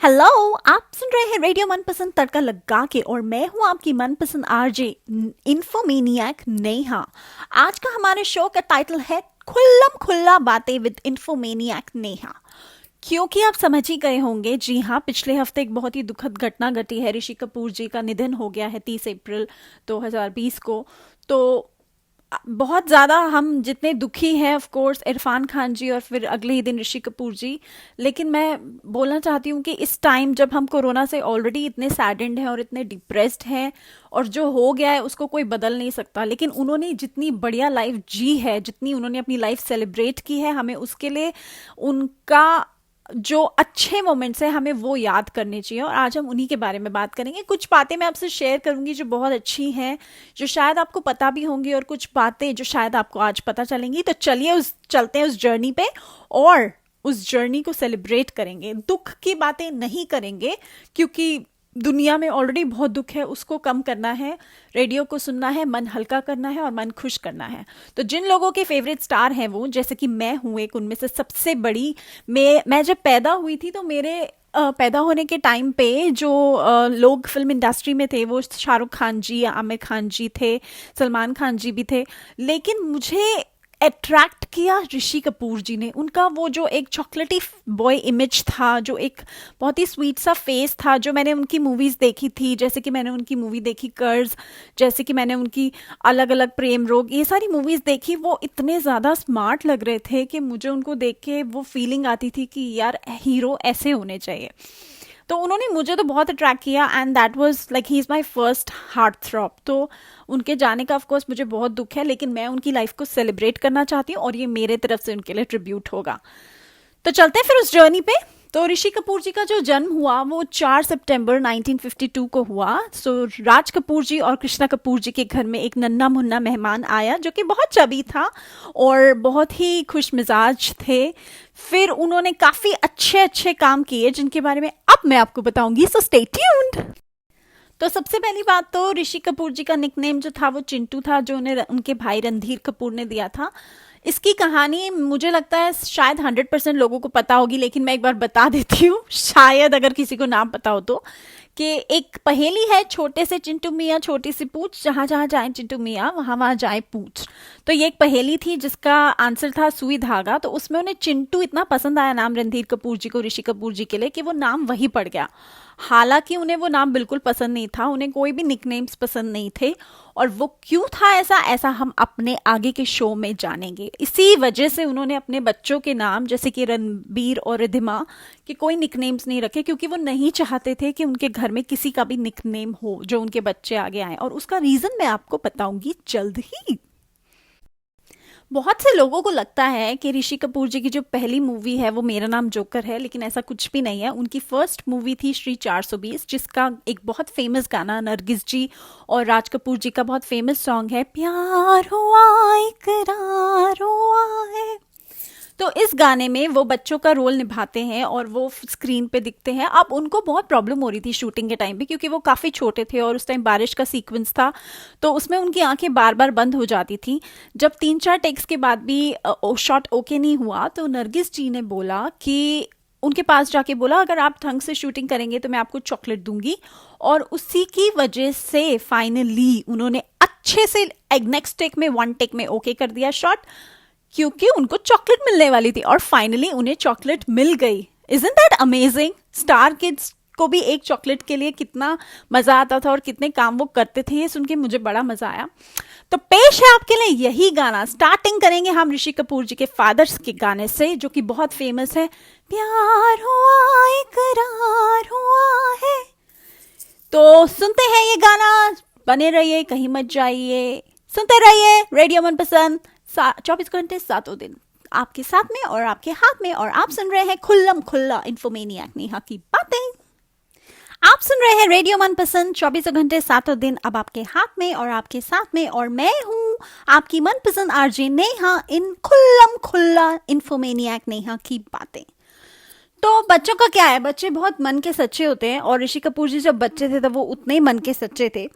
Hello. आप सुन रहे हैं रेडियो मनपसंद तड़का लगा के और मैं हूं आपकी मनपसंद आरजे इन्फोमेनियक नेहा। आज का हमारे शो का टाइटल है खुल्लम खुल्ला बातें विद इन्फोमेनियक नेहा। क्योंकि आप समझ ही गए होंगे, जी हाँ, पिछले हफ्ते एक बहुत ही दुखद घटना घटी है। ऋषि कपूर जी का निधन हो गया है 30 अप्रैल 2020 को। तो बहुत ज़्यादा हम जितने दुखी हैं, ऑफ कोर्स इरफान खान जी और फिर अगले ही दिन ऋषि कपूर जी। लेकिन मैं बोलना चाहती हूँ कि इस टाइम जब हम कोरोना से ऑलरेडी इतने सैडेंड हैं और इतने डिप्रेस्ड हैं, और जो हो गया है उसको कोई बदल नहीं सकता, लेकिन उन्होंने जितनी बढ़िया लाइफ जी है, जितनी उन्होंने अपनी लाइफ सेलिब्रेट की है, हमें उसके लिए उनका जो अच्छे मोमेंट्स हैं हमें वो याद करने चाहिए। और आज हम उन्हीं के बारे में बात करेंगे। कुछ बातें मैं आपसे शेयर करूंगी जो बहुत अच्छी हैं, जो शायद आपको पता भी होंगी, और कुछ बातें जो शायद आपको आज पता चलेंगी। तो चलिए चलते हैं उस जर्नी पे और उस जर्नी को सेलिब्रेट करेंगे। दुख की बातें नहीं करेंगे क्योंकि दुनिया में ऑलरेडी बहुत दुख है, उसको कम करना है, रेडियो को सुनना है, मन हल्का करना है और मन खुश करना है। तो जिन लोगों के फेवरेट स्टार हैं वो, जैसे कि मैं हूं एक उनमें से सबसे बड़ी। मैं जब पैदा हुई थी तो मेरे पैदा होने के टाइम पे जो लोग फिल्म इंडस्ट्री में थे वो शाहरुख खान जी, आमिर खान जी थे, सलमान खान जी भी थे। लेकिन मुझे अट्रैक्ट किया ऋषि कपूर जी ने। उनका वो जो एक चॉकलेटी बॉय इमेज था, जो एक बहुत ही स्वीट सा फेस था, जो मैंने उनकी मूवीज देखी थी, जैसे कि मैंने उनकी मूवी देखी कर्ज, जैसे कि मैंने उनकी अलग अलग प्रेम रोग, ये सारी मूवीज देखी। वो इतने ज़्यादा स्मार्ट लग रहे थे कि मुझे उनको देख के वो फीलिंग आती थी कि यार हीरो ऐसे होने चाहिए। तो उन्होंने मुझे तो बहुत अट्रैक्ट किया and that was like he is my first heart throb. तो उनके जाने का ऑफ कोर्स मुझे बहुत दुख है, लेकिन मैं उनकी लाइफ को सेलिब्रेट करना चाहती हूँ और ये मेरे तरफ से उनके लिए ट्रिब्यूट होगा। तो चलते हैं फिर उस जर्नी पे। तो ऋषि कपूर जी का जो जन्म हुआ वो 4 सितंबर 1952 को हुआ। सो राज कपूर जी और कृष्णा कपूर जी के घर में एक नन्हा मुन्ना मेहमान आया जो कि बहुत चबी था और बहुत ही खुश मिजाज थे। फिर उन्होंने काफी अच्छे अच्छे काम किए जिनके बारे में अब मैं आपको बताऊंगी, सो स्टे ट्यून्ड। तो सबसे पहली बात तो ऋषि कपूर जी का निकनेम जो था वो चिंटू था, जो उन्हें उनके भाई रणधीर कपूर ने दिया था। इसकी कहानी मुझे लगता है शायद 100% लोगों को पता होगी, लेकिन मैं एक बार बता देती हूँ, शायद अगर किसी को नाम पता हो तो। कि एक पहेली है, छोटे से चिंटू मियाँ छोटी सी पूछ, जहां जहां जाए चिंटू मियाँ वहां वहां जाए पूछ। तो ये एक पहेली थी जिसका आंसर था सुई धागा। तो उसमें उन्हें चिंटू इतना पसंद आया नाम रणधीर कपूर जी को, ऋषि कपूर जी के लिए, कि वो नाम वही पड़ गया। हालांकि उन्हें वो नाम बिल्कुल पसंद नहीं था, उन्हें कोई भी निकनेम्स पसंद नहीं थे। और वो क्यों था ऐसा, ऐसा हम अपने आगे के शो में जानेंगे। इसी वजह से उन्होंने अपने बच्चों के नाम, जैसे कि रणबीर और रिधिमा, कि कोई निकनेम्स नहीं रखे, क्योंकि वो नहीं चाहते थे कि उनके घर में किसी का भी निकनेम हो जो उनके बच्चे आगे आए। और उसका रीजन मैं आपको बताऊंगी जल्द ही। बहुत से लोगों को लगता है कि ऋषि कपूर जी की जो पहली मूवी है वो मेरा नाम जोकर है, लेकिन ऐसा कुछ भी नहीं है। उनकी फर्स्ट मूवी थी श्री 420, जिसका एक बहुत फेमस गाना नरगिस जी और राज कपूर जी का बहुत फेमस सॉन्ग है, प्यार हुआ इकरार हुआ है। तो इस गाने में वो बच्चों का रोल निभाते हैं और वो स्क्रीन पे दिखते हैं। अब उनको बहुत प्रॉब्लम हो रही थी शूटिंग के टाइम पे, क्योंकि वो काफ़ी छोटे थे और उस टाइम बारिश का सीक्वेंस था, तो उसमें उनकी आंखें बार बार बंद हो जाती थी। जब 3-4 टेक्स के बाद भी शॉट ओके नहीं हुआ, तो नरगिस जी ने बोला कि उनके पास जाके बोला, अगर आप ढंग से शूटिंग करेंगे तो मैं आपको चॉकलेट दूंगी। और उसी की वजह से फाइनली उन्होंने अच्छे से नेक्स्ट टेक में 1 टेक में ओके कर दिया शॉट, क्योंकि उनको चॉकलेट मिलने वाली थी और फाइनली उन्हें चॉकलेट मिल गई। Isn't that amazing? Star kids को भी एक चॉकलेट के लिए कितना मजा आता था और कितने काम वो करते थे, ये सुन के मुझे बड़ा मजा आया। तो पेश है आपके लिए यही गाना। स्टार्टिंग करेंगे हम ऋषि कपूर जी के फादर्स के गाने से, जो कि बहुत फेमस है, प्यार हुआ इकरार हुआ है। तो सुनते हैं ये गाना, बने रहिए, कहीं मत जाइए, सुनते रहिए रेडियो मनपसंद 24 घंटे 7 दिन आपके साथ में और आपके हाथ में। और आप सुन रहे हैं खुल्लम खुल्ला इन्फोमेनियक नेहा की बातें। आप सुन रहे हैं रेडियो मनपसंद 24 घंटे 7 दिन, अब आपके हाथ में और आपके साथ में। और मैं हूं आपकी मनपसंद आरजे नेहा, इन खुल्लम खुल्ला इन्फोमेनियक नेहा की बातें। तो बच्चों का क्या है, बच्चे बहुत मन के सच्चे होते हैं, और ऋषि कपूर जी जब बच्चे थे तब वो उतने ही मन के सच्चे थे।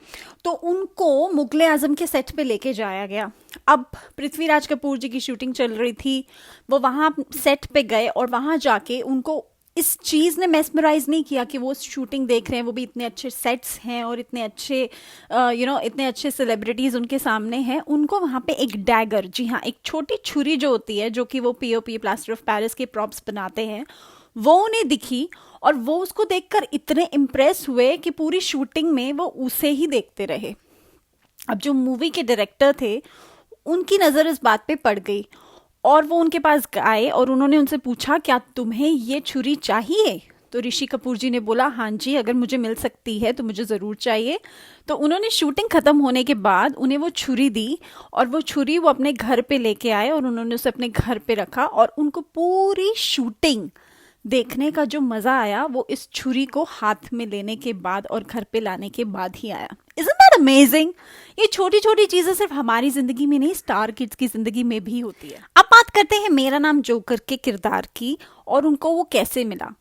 तो उनको मुगले आजम के सेट पे लेके जाया गया। अब पृथ्वीराज कपूर जी की शूटिंग चल रही थी, वो वहाँ सेट पे गए और वहाँ जाके उनको इस चीज़ ने मेस्मराइज नहीं किया कि वो शूटिंग देख रहे हैं, वो भी इतने अच्छे सेट्स हैं और इतने अच्छे इतने अच्छे सेलिब्रिटीज़ उनके सामने हैं। उनको वहाँ पे एक डैगर, जी हाँ, एक छोटी छुरी जो होती है, जो कि वो पीओपी प्लास्टर ऑफ पेरिस के प्रॉप्स बनाते हैं, वो उन्हें दिखी और वो उसको देखकर इतने इम्प्रेस हुए कि पूरी शूटिंग में वो उसे ही देखते रहे। अब जो मूवी के डायरेक्टर थे, उनकी नज़र इस बात पे पड़ गई और वो उनके पास आए और उन्होंने उनसे पूछा, क्या तुम्हें ये छुरी चाहिए? तो ऋषि कपूर जी ने बोला, हाँ जी, अगर मुझे मिल सकती है तो मुझे ज़रूर चाहिए। तो उन्होंने शूटिंग ख़त्म होने के बाद उन्हें वो छुरी दी और वो छुरी वो अपने घर पे लेके आए और उन्होंने उसे अपने घर पे रखा और उनको पूरी शूटिंग देखने का जो मज़ा आया वो इस छुरी को हाथ में लेने के बाद और घर पे लाने के बाद ही आया। Isn't that amazing? ये छोटी छोटी चीजें सिर्फ हमारी जिंदगी में नहीं, स्टार किड्स की जिंदगी में भी होती है। अब बात करते हैं मेरा नाम जोकर के किरदार की और उनको वो कैसे मिला।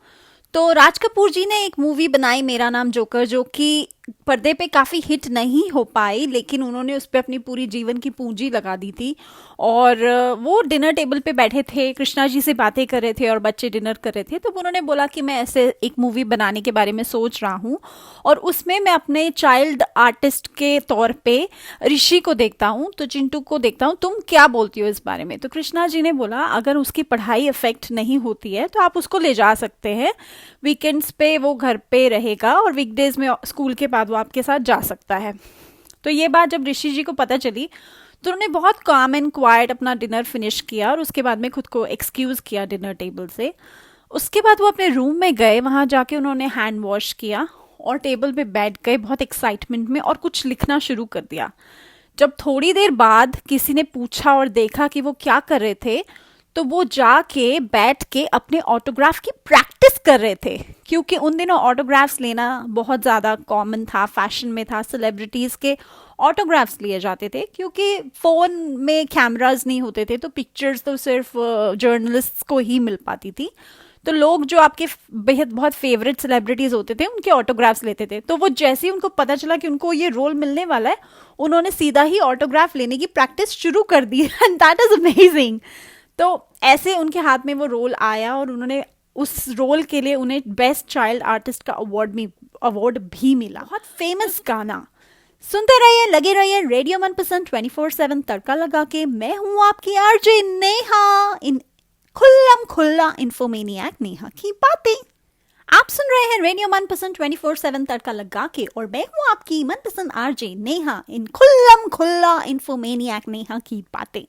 तो राज कपूर जी ने एक मूवी बनाई मेरा नाम जोकर, जो कि पर्दे पे काफ़ी हिट नहीं हो पाई, लेकिन उन्होंने उस पर अपनी पूरी जीवन की पूंजी लगा दी थी। और वो डिनर टेबल पे बैठे थे, कृष्णा जी से बातें कर रहे थे और बच्चे डिनर कर रहे थे। तो उन्होंने बोला कि मैं ऐसे एक मूवी बनाने के बारे में सोच रहा हूँ और उसमें मैं अपने चाइल्ड आर्टिस्ट के तौर पे ऋषि को देखता हूँ, तो चिंटू को देखता हूँ, तुम क्या बोलती हो इस बारे में? तो कृष्णा जी ने बोला, अगर उसकी पढ़ाई इफेक्ट नहीं होती है तो आप उसको ले जा सकते हैं, वीकेंड्स पे वो घर पे रहेगा और वीकडेज में स्कूल के बाद वो आपके साथ जा सकता है। तो ये बात जब ऋषि जी को पता चली तो उन्होंने बहुत काम एंड क्वाइट अपना डिनर फिनिश किया और उसके बाद में खुद को एक्सक्यूज किया डिनर टेबल से। उसके बाद वो अपने रूम में गए, वहाँ जाके उन्होंने हैंड वॉश किया और टेबल पे बैठ गए बहुत एक्साइटमेंट में और कुछ लिखना शुरू कर दिया। जब थोड़ी देर बाद किसी ने पूछा और देखा कि वो क्या कर रहे थे, तो वो जाके बैठ के अपने ऑटोग्राफ की प्रैक्टिस कर रहे थे, क्योंकि उन दिनों ऑटोग्राफ्स लेना बहुत ज़्यादा कॉमन था, फैशन में था, सेलिब्रिटीज़ के ऑटोग्राफ्स लिए जाते थे, क्योंकि फ़ोन में कैमराज नहीं होते थे, तो पिक्चर्स तो सिर्फ जर्नलिस्ट्स को ही मिल पाती थी। तो लोग जो आपके बेहद बहुत फेवरेट सेलिब्रिटीज़ होते थे उनके ऑटोग्राफ्स लेते थे। तो वो जैसे ही उनको पता चला कि उनको ये रोल मिलने वाला है, उन्होंने सीधा ही ऑटोग्राफ लेने की प्रैक्टिस शुरू कर दी। And that is amazing. तो ऐसे उनके हाथ में वो रोल आया और उन्होंने उस रोल के लिए उन्हें बेस्ट चाइल्ड आर्टिस्ट का अवार्ड भी मिला। बहुत फेमस गाना। सुनते रहिए, लगे रहिए रेडियो मनपसंद 24/7 तड़का लगा के। मैं हूँ आपकी आरजे नेहा, इन खुल्लम खुल्ला इन्फोमेनियक नेहा की बातें। आप सुन रहे हैं रेडियो मनपसंद 24/7 तड़का लगा के और मैं हूँ आपकी मनपसंद आरजे नेहा, इन खुल्लम खुल्ला इन्फोमेनियक नेहा की बातें।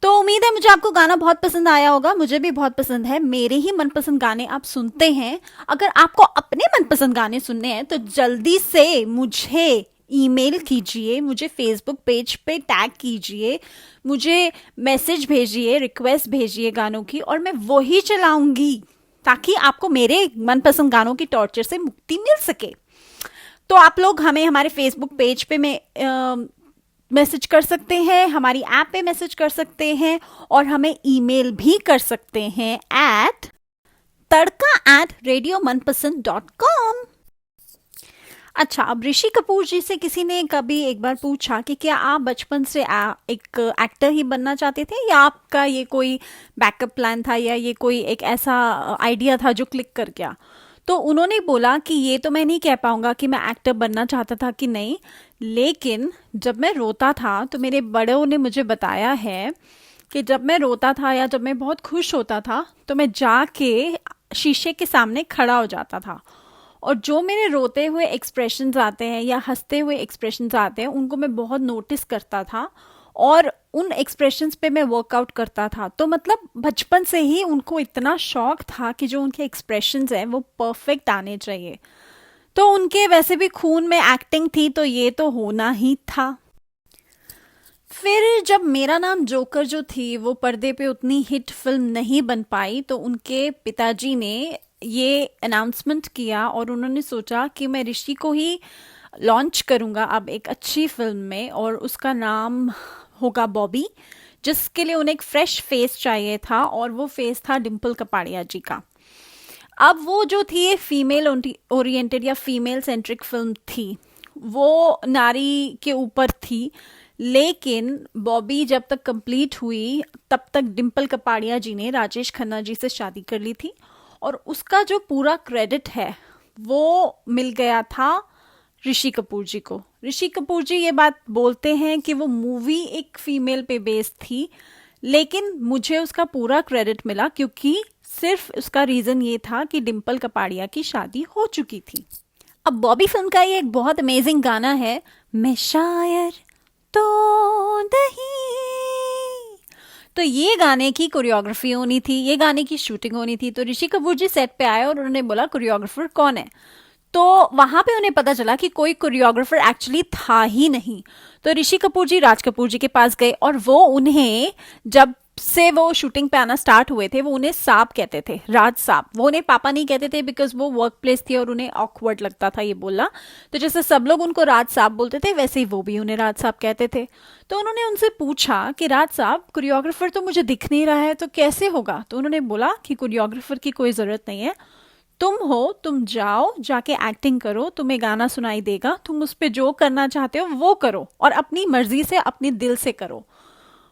तो उम्मीद है मुझे आपको गाना बहुत पसंद आया होगा, मुझे भी बहुत पसंद है। मेरे ही मनपसंद गाने आप सुनते हैं। अगर आपको अपने मनपसंद गाने सुनने हैं तो जल्दी से मुझे ईमेल कीजिए, मुझे फेसबुक पेज पे टैग कीजिए, मुझे मैसेज भेजिए, रिक्वेस्ट भेजिए गानों की, और मैं वही चलाऊंगी ताकि आपको मेरे मनपसंद गानों की टॉर्चर से मुक्ति मिल सके। तो आप लोग हमें हमारे फेसबुक पेज पे मैसेज कर सकते हैं, हमारी ऐप पे मैसेज कर सकते हैं और हमें ईमेल भी कर सकते हैं at tadka@radiomanpasand.com। अच्छा, अब ऋषि कपूर जी से किसी ने कभी एक बार पूछा कि क्या आप बचपन से एक एक्टर ही बनना चाहते थे या आपका ये कोई बैकअप प्लान था या ये कोई एक ऐसा आइडिया था जो क्लिक कर गया? तो उन्होंने बोला कि ये तो मैं नहीं कह पाऊंगा कि मैं एक्टर बनना चाहता था कि नहीं, लेकिन जब मैं रोता था तो मेरे बड़ों ने मुझे बताया है कि जब मैं रोता था या जब मैं बहुत खुश होता था तो मैं जाके शीशे के सामने खड़ा हो जाता था और जो मेरे रोते हुए एक्सप्रेशंस आते हैं या हंसते हुए एक्सप्रेशंस आते हैं उनको मैं बहुत नोटिस करता था और उन एक्सप्रेशंस पे मैं वर्कआउट करता था। तो मतलब बचपन से ही उनको इतना शौक था कि जो उनके एक्सप्रेशंस हैं वो परफेक्ट आने चाहिए। तो उनके वैसे भी खून में एक्टिंग थी तो ये तो होना ही था। फिर जब मेरा नाम जोकर जो थी वो पर्दे पे उतनी हिट फिल्म नहीं बन पाई तो उनके पिताजी ने ये अनाउंसमेंट किया और उन्होंने सोचा कि मैं ऋषि को ही लॉन्च करूँगा अब एक अच्छी फिल्म में और उसका नाम होगा बॉबी, जिसके लिए उन्हें एक फ्रेश फेस चाहिए था और वो फेस था डिम्पल कपाड़िया जी का। अब वो जो थी ये फीमेल ओरिएंटेड या फीमेल सेंट्रिक फिल्म थी, वो नारी के ऊपर थी, लेकिन बॉबी जब तक कंप्लीट हुई तब तक डिम्पल कपाड़िया जी ने राजेश खन्ना जी से शादी कर ली थी और उसका जो पूरा क्रेडिट है वो मिल गया था ऋषि कपूर जी को। ऋषि कपूर जी ये बात बोलते हैं कि वो मूवी एक फीमेल पे बेस्ड थी, लेकिन मुझे उसका पूरा क्रेडिट मिला क्योंकि सिर्फ उसका रीजन ये था कि डिम्पल कपाड़िया की शादी हो चुकी थी। अब बॉबी फिल्म का ये एक बहुत अमेजिंग गाना है, मैं शायर तो नहीं। तो ये गाने की कोरियोग्राफी होनी थी, ये गाने की शूटिंग होनी थी। तो ऋषि कपूर जी सेट पे आए और उन्होंने बोला कोरियोग्राफर कौन है। तो वहां पे उन्हें पता चला कि कोई कोरियोग्राफर एक्चुअली था ही नहीं। तो ऋषि कपूर जी राज कपूर जी के पास गए और वो उन्हें, जब से वो शूटिंग पे आना स्टार्ट हुए थे, वो उन्हें साहब कहते थे, राज साहब। वो उन्हें पापा नहीं कहते थे बिकॉज वो वर्क प्लेस थी और उन्हें ऑकवर्ड लगता था ये बोलना। तो जैसे सब लोग उनको राज साहब बोलते थे, वैसे ही वो भी उन्हें राज साहब कहते थे। तो उन्होंने उनसे पूछा कि राज साहब, कोरियोग्राफर तो मुझे दिख नहीं रहा है, तो कैसे होगा। तो उन्होंने बोला कि कोरियोग्राफर की कोई जरूरत नहीं है, तुम हो, तुम जाओ, जाके एक्टिंग करो, तुम्हें गाना सुनाई देगा, तुम उस पर जो करना चाहते हो वो करो और अपनी मर्जी से, अपने दिल से करो।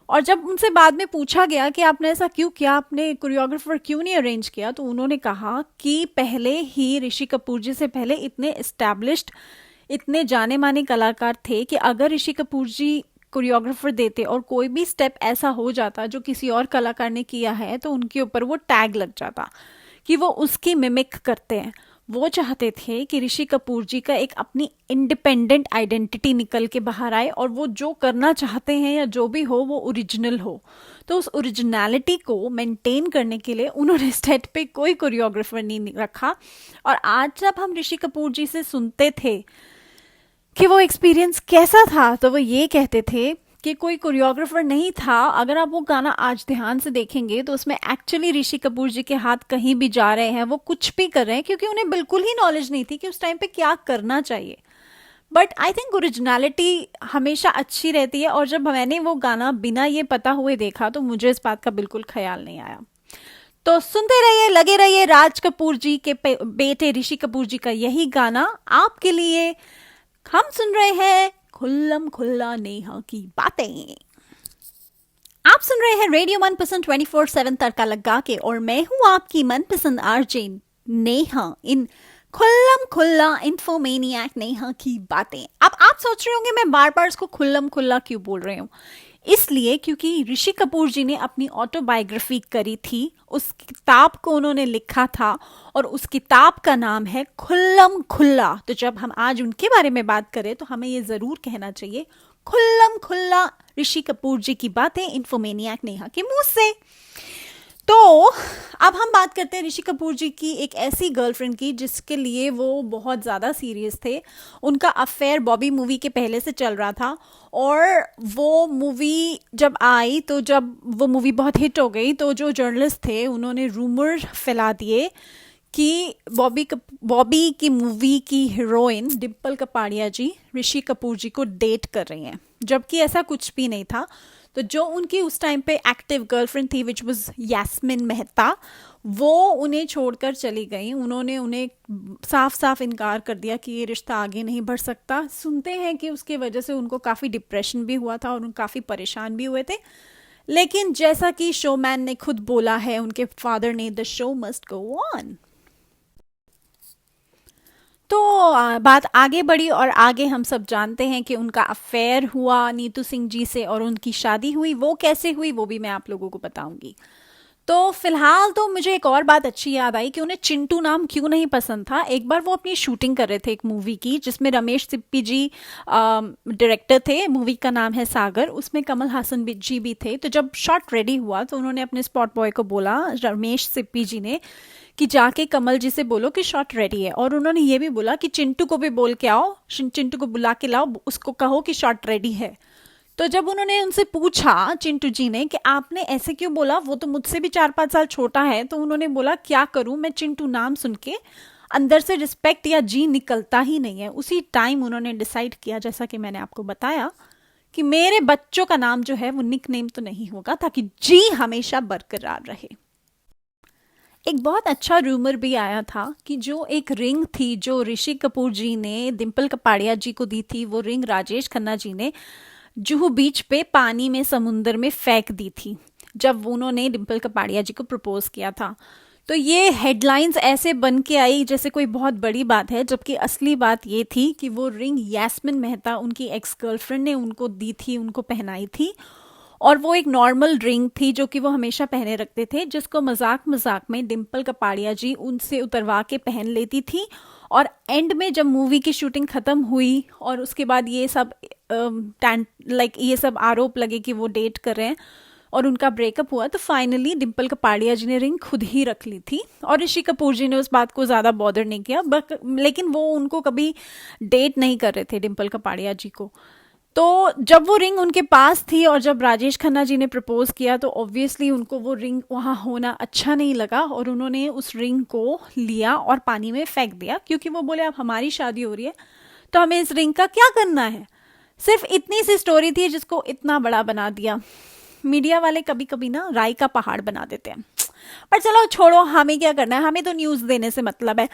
और जब उनसे बाद में पूछा गया कि आपने ऐसा क्यों किया, आपने कोरियोग्राफर क्यों नहीं अरेंज किया, तो उन्होंने कहा कि पहले ही ऋषि कपूर जी से पहले इतने एस्टैब्लिश्ड, इतने जाने माने कलाकार थे कि अगर ऋषि कपूर जी कोरियोग्राफर देते और कोई भी स्टेप ऐसा हो जाता जो किसी और कलाकार ने किया है, तो उनके ऊपर वो टैग लग जाता कि वो उसकी मिमिक करते हैं। वो चाहते थे कि ऋषि कपूर जी का एक अपनी इंडिपेंडेंट आइडेंटिटी निकल के बाहर आए और वो जो करना चाहते हैं या जो भी हो वो ओरिजिनल हो। तो उस ओरिजिनलिटी को मेंटेन करने के लिए उन्होंने सेट पे कोई कोरियोग्राफर नहीं रखा। और आज जब हम ऋषि कपूर जी से सुनते थे कि वो एक्सपीरियंस कैसा था, तो वो ये कहते थे कि कोई कोरियोग्राफर नहीं था। अगर आप वो गाना आज ध्यान से देखेंगे तो उसमें एक्चुअली ऋषि कपूर जी के हाथ कहीं भी जा रहे हैं, वो कुछ भी कर रहे हैं, क्योंकि उन्हें बिल्कुल ही नॉलेज नहीं थी कि उस टाइम पे क्या करना चाहिए। बट आई थिंक ओरिजिनलिटी हमेशा अच्छी रहती है, और जब मैंने वो गाना बिना ये पता हुए देखा तो मुझे इस बात का बिल्कुल ख्याल नहीं आया। तो सुनते रहिए, लगे रहिए राज कपूर जी के बेटे ऋषि कपूर जी का यही गाना आपके लिए। हम सुन रहे हैं खुल्लम खुल्ला नेहा की बातें। आप सुन रहे हैं रेडियो मनपसंद 24/7 तड़का लगा के, और मैं हूं आपकी मनपसंद आरजे नेहा इन खुल्लम खुल्ला इन्फोमेनियक नेहा की बातें। अब आप सोच रहे होंगे मैं बार बार इसको खुल्लम खुल्ला क्यों बोल रही हूँ। इसलिए क्योंकि ऋषि कपूर जी ने अपनी ऑटोबायोग्राफी करी थी, उस किताब को उन्होंने लिखा था और उस किताब का नाम है खुल्लम खुल्ला। तो जब हम आज उनके बारे में बात करें तो हमें ये जरूर कहना चाहिए खुल्लम खुल्ला ऋषि कपूर जी की बातें इन्फोमेनियक नेहा के मुंह से। तो अब हम बात करते हैं ऋषि कपूर जी की एक ऐसी गर्लफ्रेंड की जिसके लिए वो बहुत ज़्यादा सीरियस थे। उनका अफेयर बॉबी मूवी के पहले से चल रहा था, और वो मूवी जब आई, तो जब वो मूवी बहुत हिट हो गई तो जो जर्नलिस्ट थे उन्होंने रूमर फैला दिए कि बॉबी की मूवी की हीरोइन डिम्पल कपाड़िया जी ऋषि कपूर जी को डेट कर रही हैं, जबकि ऐसा कुछ भी नहीं था। तो जो उनकी उस टाइम पे एक्टिव गर्लफ्रेंड थी विच वाज यास्मिन मेहता, वो उन्हें छोड़कर चली गई। उन्होंने उन्हें साफ साफ इनकार कर दिया कि ये रिश्ता आगे नहीं बढ़ सकता। सुनते हैं कि उसके वजह से उनको काफ़ी डिप्रेशन भी हुआ था और उन काफ़ी परेशान भी हुए थे। लेकिन जैसा कि शोमैन ने खुद बोला है, उनके फादर ने, the show must go on. तो बात आगे बढ़ी और आगे हम सब जानते हैं कि उनका अफेयर हुआ नीतू सिंह जी से और उनकी शादी हुई। वो कैसे हुई वो भी मैं आप लोगों को बताऊंगी। तो फिलहाल तो मुझे एक और बात अच्छी याद आई कि उन्हें चिंटू नाम क्यों नहीं पसंद था। एक बार वो अपनी शूटिंग कर रहे थे एक मूवी की जिसमें रमेश सिप्पी जी डायरेक्टर थे। मूवी का नाम है सागर, उसमें कमल हासन जी भी थे। तो जब शॉट रेडी हुआ तो उन्होंने अपने स्पॉट बॉय को बोला, रमेश सिप्पी जी ने, कि जाके कमल जी से बोलो कि शॉट रेडी है। और उन्होंने ये भी बोला कि चिंटू को भी बोल के आओ, चिंटू को बुला के लाओ, उसको कहो कि शॉट रेडी है। तो जब उन्होंने उनसे पूछा चिंटू जी ने कि आपने ऐसे क्यों बोला, वो तो मुझसे भी 4-5 साल छोटा है, तो उन्होंने बोला क्या करूं मैं, चिंटू नाम सुन के अंदर से रिस्पेक्ट या जी निकलता ही नहीं है। उसी टाइम उन्होंने डिसाइड किया, जैसा कि मैंने आपको बताया, कि मेरे बच्चों का नाम जो है वो निक नेम तो नहीं होगा, ताकि जी हमेशा बरकरार रहे। एक बहुत अच्छा रूमर भी आया था कि जो एक रिंग थी जो ऋषि कपूर जी ने डिम्पल कपाड़िया जी को दी थी, वो रिंग राजेश खन्ना जी ने जुहू बीच पे पानी में, समुंदर में फेंक दी थी जब उन्होंने डिम्पल कपाड़िया जी को प्रपोज किया था। तो ये हेडलाइंस ऐसे बन के आई जैसे कोई बहुत बड़ी बात है, जबकि असली बात ये थी कि वो रिंग यास्मिन मेहता उनकी एक्स गर्लफ्रेंड ने उनको दी थी, उनको पहनाई थी। और वो एक नॉर्मल रिंग थी जो कि वो हमेशा पहने रखते थे, जिसको मजाक मजाक में डिम्पल कपाड़िया जी उनसे उतरवा के पहन लेती थी। और एंड में जब मूवी की शूटिंग खत्म हुई और उसके बाद ये सब ये सब आरोप लगे कि वो डेट कर रहे हैं और उनका ब्रेकअप हुआ, तो फाइनली डिम्पल कपाड़िया जी ने रिंग खुद ही रख ली थी और ऋषि कपूर जी ने उस बात को ज़्यादा बॉदर नहीं किया। लेकिन वो उनको कभी डेट नहीं कर रहे थे, डिम्पल कपाड़िया जी को। तो जब वो रिंग उनके पास थी और जब राजेश खन्ना जी ने प्रपोज किया तो ऑब्वियसली उनको वो रिंग वहाँ होना अच्छा नहीं लगा और उन्होंने उस रिंग को लिया और पानी में फेंक दिया, क्योंकि वो बोले अब हमारी शादी हो रही है तो हमें इस रिंग का क्या करना है। सिर्फ इतनी सी स्टोरी थी जिसको इतना बड़ा बना दिया। मीडिया वाले कभी कभी ना राई का पहाड़ बना देते हैं, पर चलो छोड़ो, हमें क्या करना है, हमें तो न्यूज़ देने से मतलब है।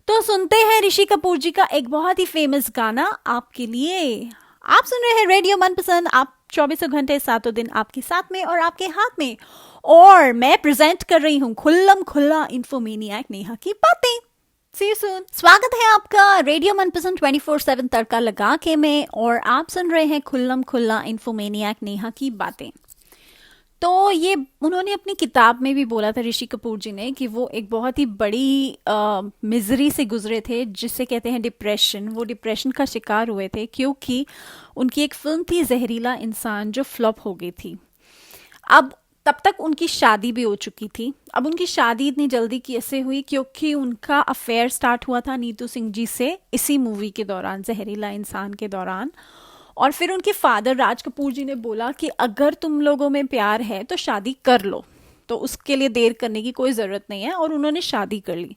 तो सुनते हैं ऋषि कपूर जी का एक बहुत ही फेमस गाना आपके लिए। आप सुन रहे हैं रेडियो मनपसंद, आप 24 घंटे 7 दिन आपके साथ में और आपके हाथ में। और मैं प्रेजेंट कर रही हूँ खुल्लम खुल्ला इन्फोमेनियक नेहा की बातें। See you soon. स्वागत है आपका रेडियो मनपसंद 24/7 तड़का लगा के में, और आप सुन रहे हैं खुल्लम खुल्ला इन्फोमेनियक नेहा की बातें। तो ये उन्होंने अपनी किताब में भी बोला था ऋषि कपूर जी ने कि वो एक बहुत ही बड़ी मिजरी से गुजरे थे, जिसे कहते हैं डिप्रेशन। वो डिप्रेशन का शिकार हुए थे क्योंकि उनकी एक फिल्म थी जहरीला इंसान जो फ्लॉप हो गई थी। अब तब तक उनकी शादी भी हो चुकी थी। अब उनकी शादी इतनी जल्दी कैसे हुई, क्योंकि उनका अफेयर स्टार्ट हुआ था नीतू सिंह जी से इसी मूवी के दौरान, जहरीला इंसान के दौरान। और फिर उनके फादर राज कपूर जी ने बोला कि अगर तुम लोगों में प्यार है तो शादी कर लो, तो उसके लिए देर करने की कोई ज़रूरत नहीं है। और उन्होंने शादी कर ली,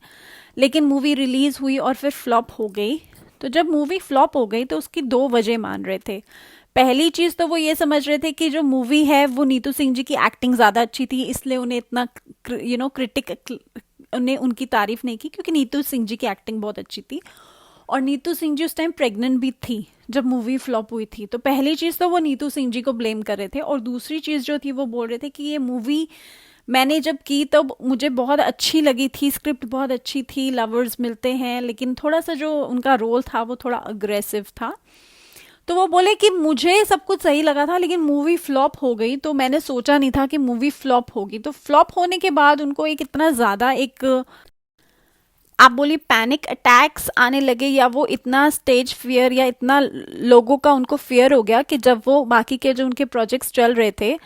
लेकिन मूवी रिलीज़ हुई और फिर फ्लॉप हो गई। तो जब मूवी फ्लॉप हो गई तो उसकी दो वजह मान रहे थे। पहली चीज़ तो वो ये समझ रहे थे कि जो मूवी है वो नीतू सिंह जी की एक्टिंग ज़्यादा अच्छी थी, इसलिए उन्हें इतना क्रिटिक उन्हें उनकी तारीफ नहीं की, क्योंकि नीतू सिंह जी की एक्टिंग बहुत अच्छी थी। और नीतू सिंह जी उस टाइम प्रेग्नेंट भी थी जब मूवी फ्लॉप हुई थी। तो पहली चीज़ तो वो नीतू सिंह जी को ब्लेम कर रहे थे, और दूसरी चीज़ जो थी वो बोल रहे थे कि ये मूवी मैंने जब की तब मुझे बहुत अच्छी लगी थी, स्क्रिप्ट बहुत अच्छी थी, लवर्स मिलते हैं, लेकिन थोड़ा सा जो उनका रोल था वो थोड़ा अग्रेसिव था। तो वो बोले कि मुझे सब कुछ सही लगा था लेकिन मूवी फ्लॉप हो गई, तो मैंने सोचा नहीं था कि मूवी फ्लॉप होगी। तो फ्लॉप होने के बाद उनको एक इतना ज़्यादा एक आप बोलिए पैनिक अटैक्स आने लगे, या वो इतना स्टेज फियर या इतना लोगों का उनको फियर हो गया कि जब वो बाकी के जो उनके प्रोजेक्ट्स चल रहे थे,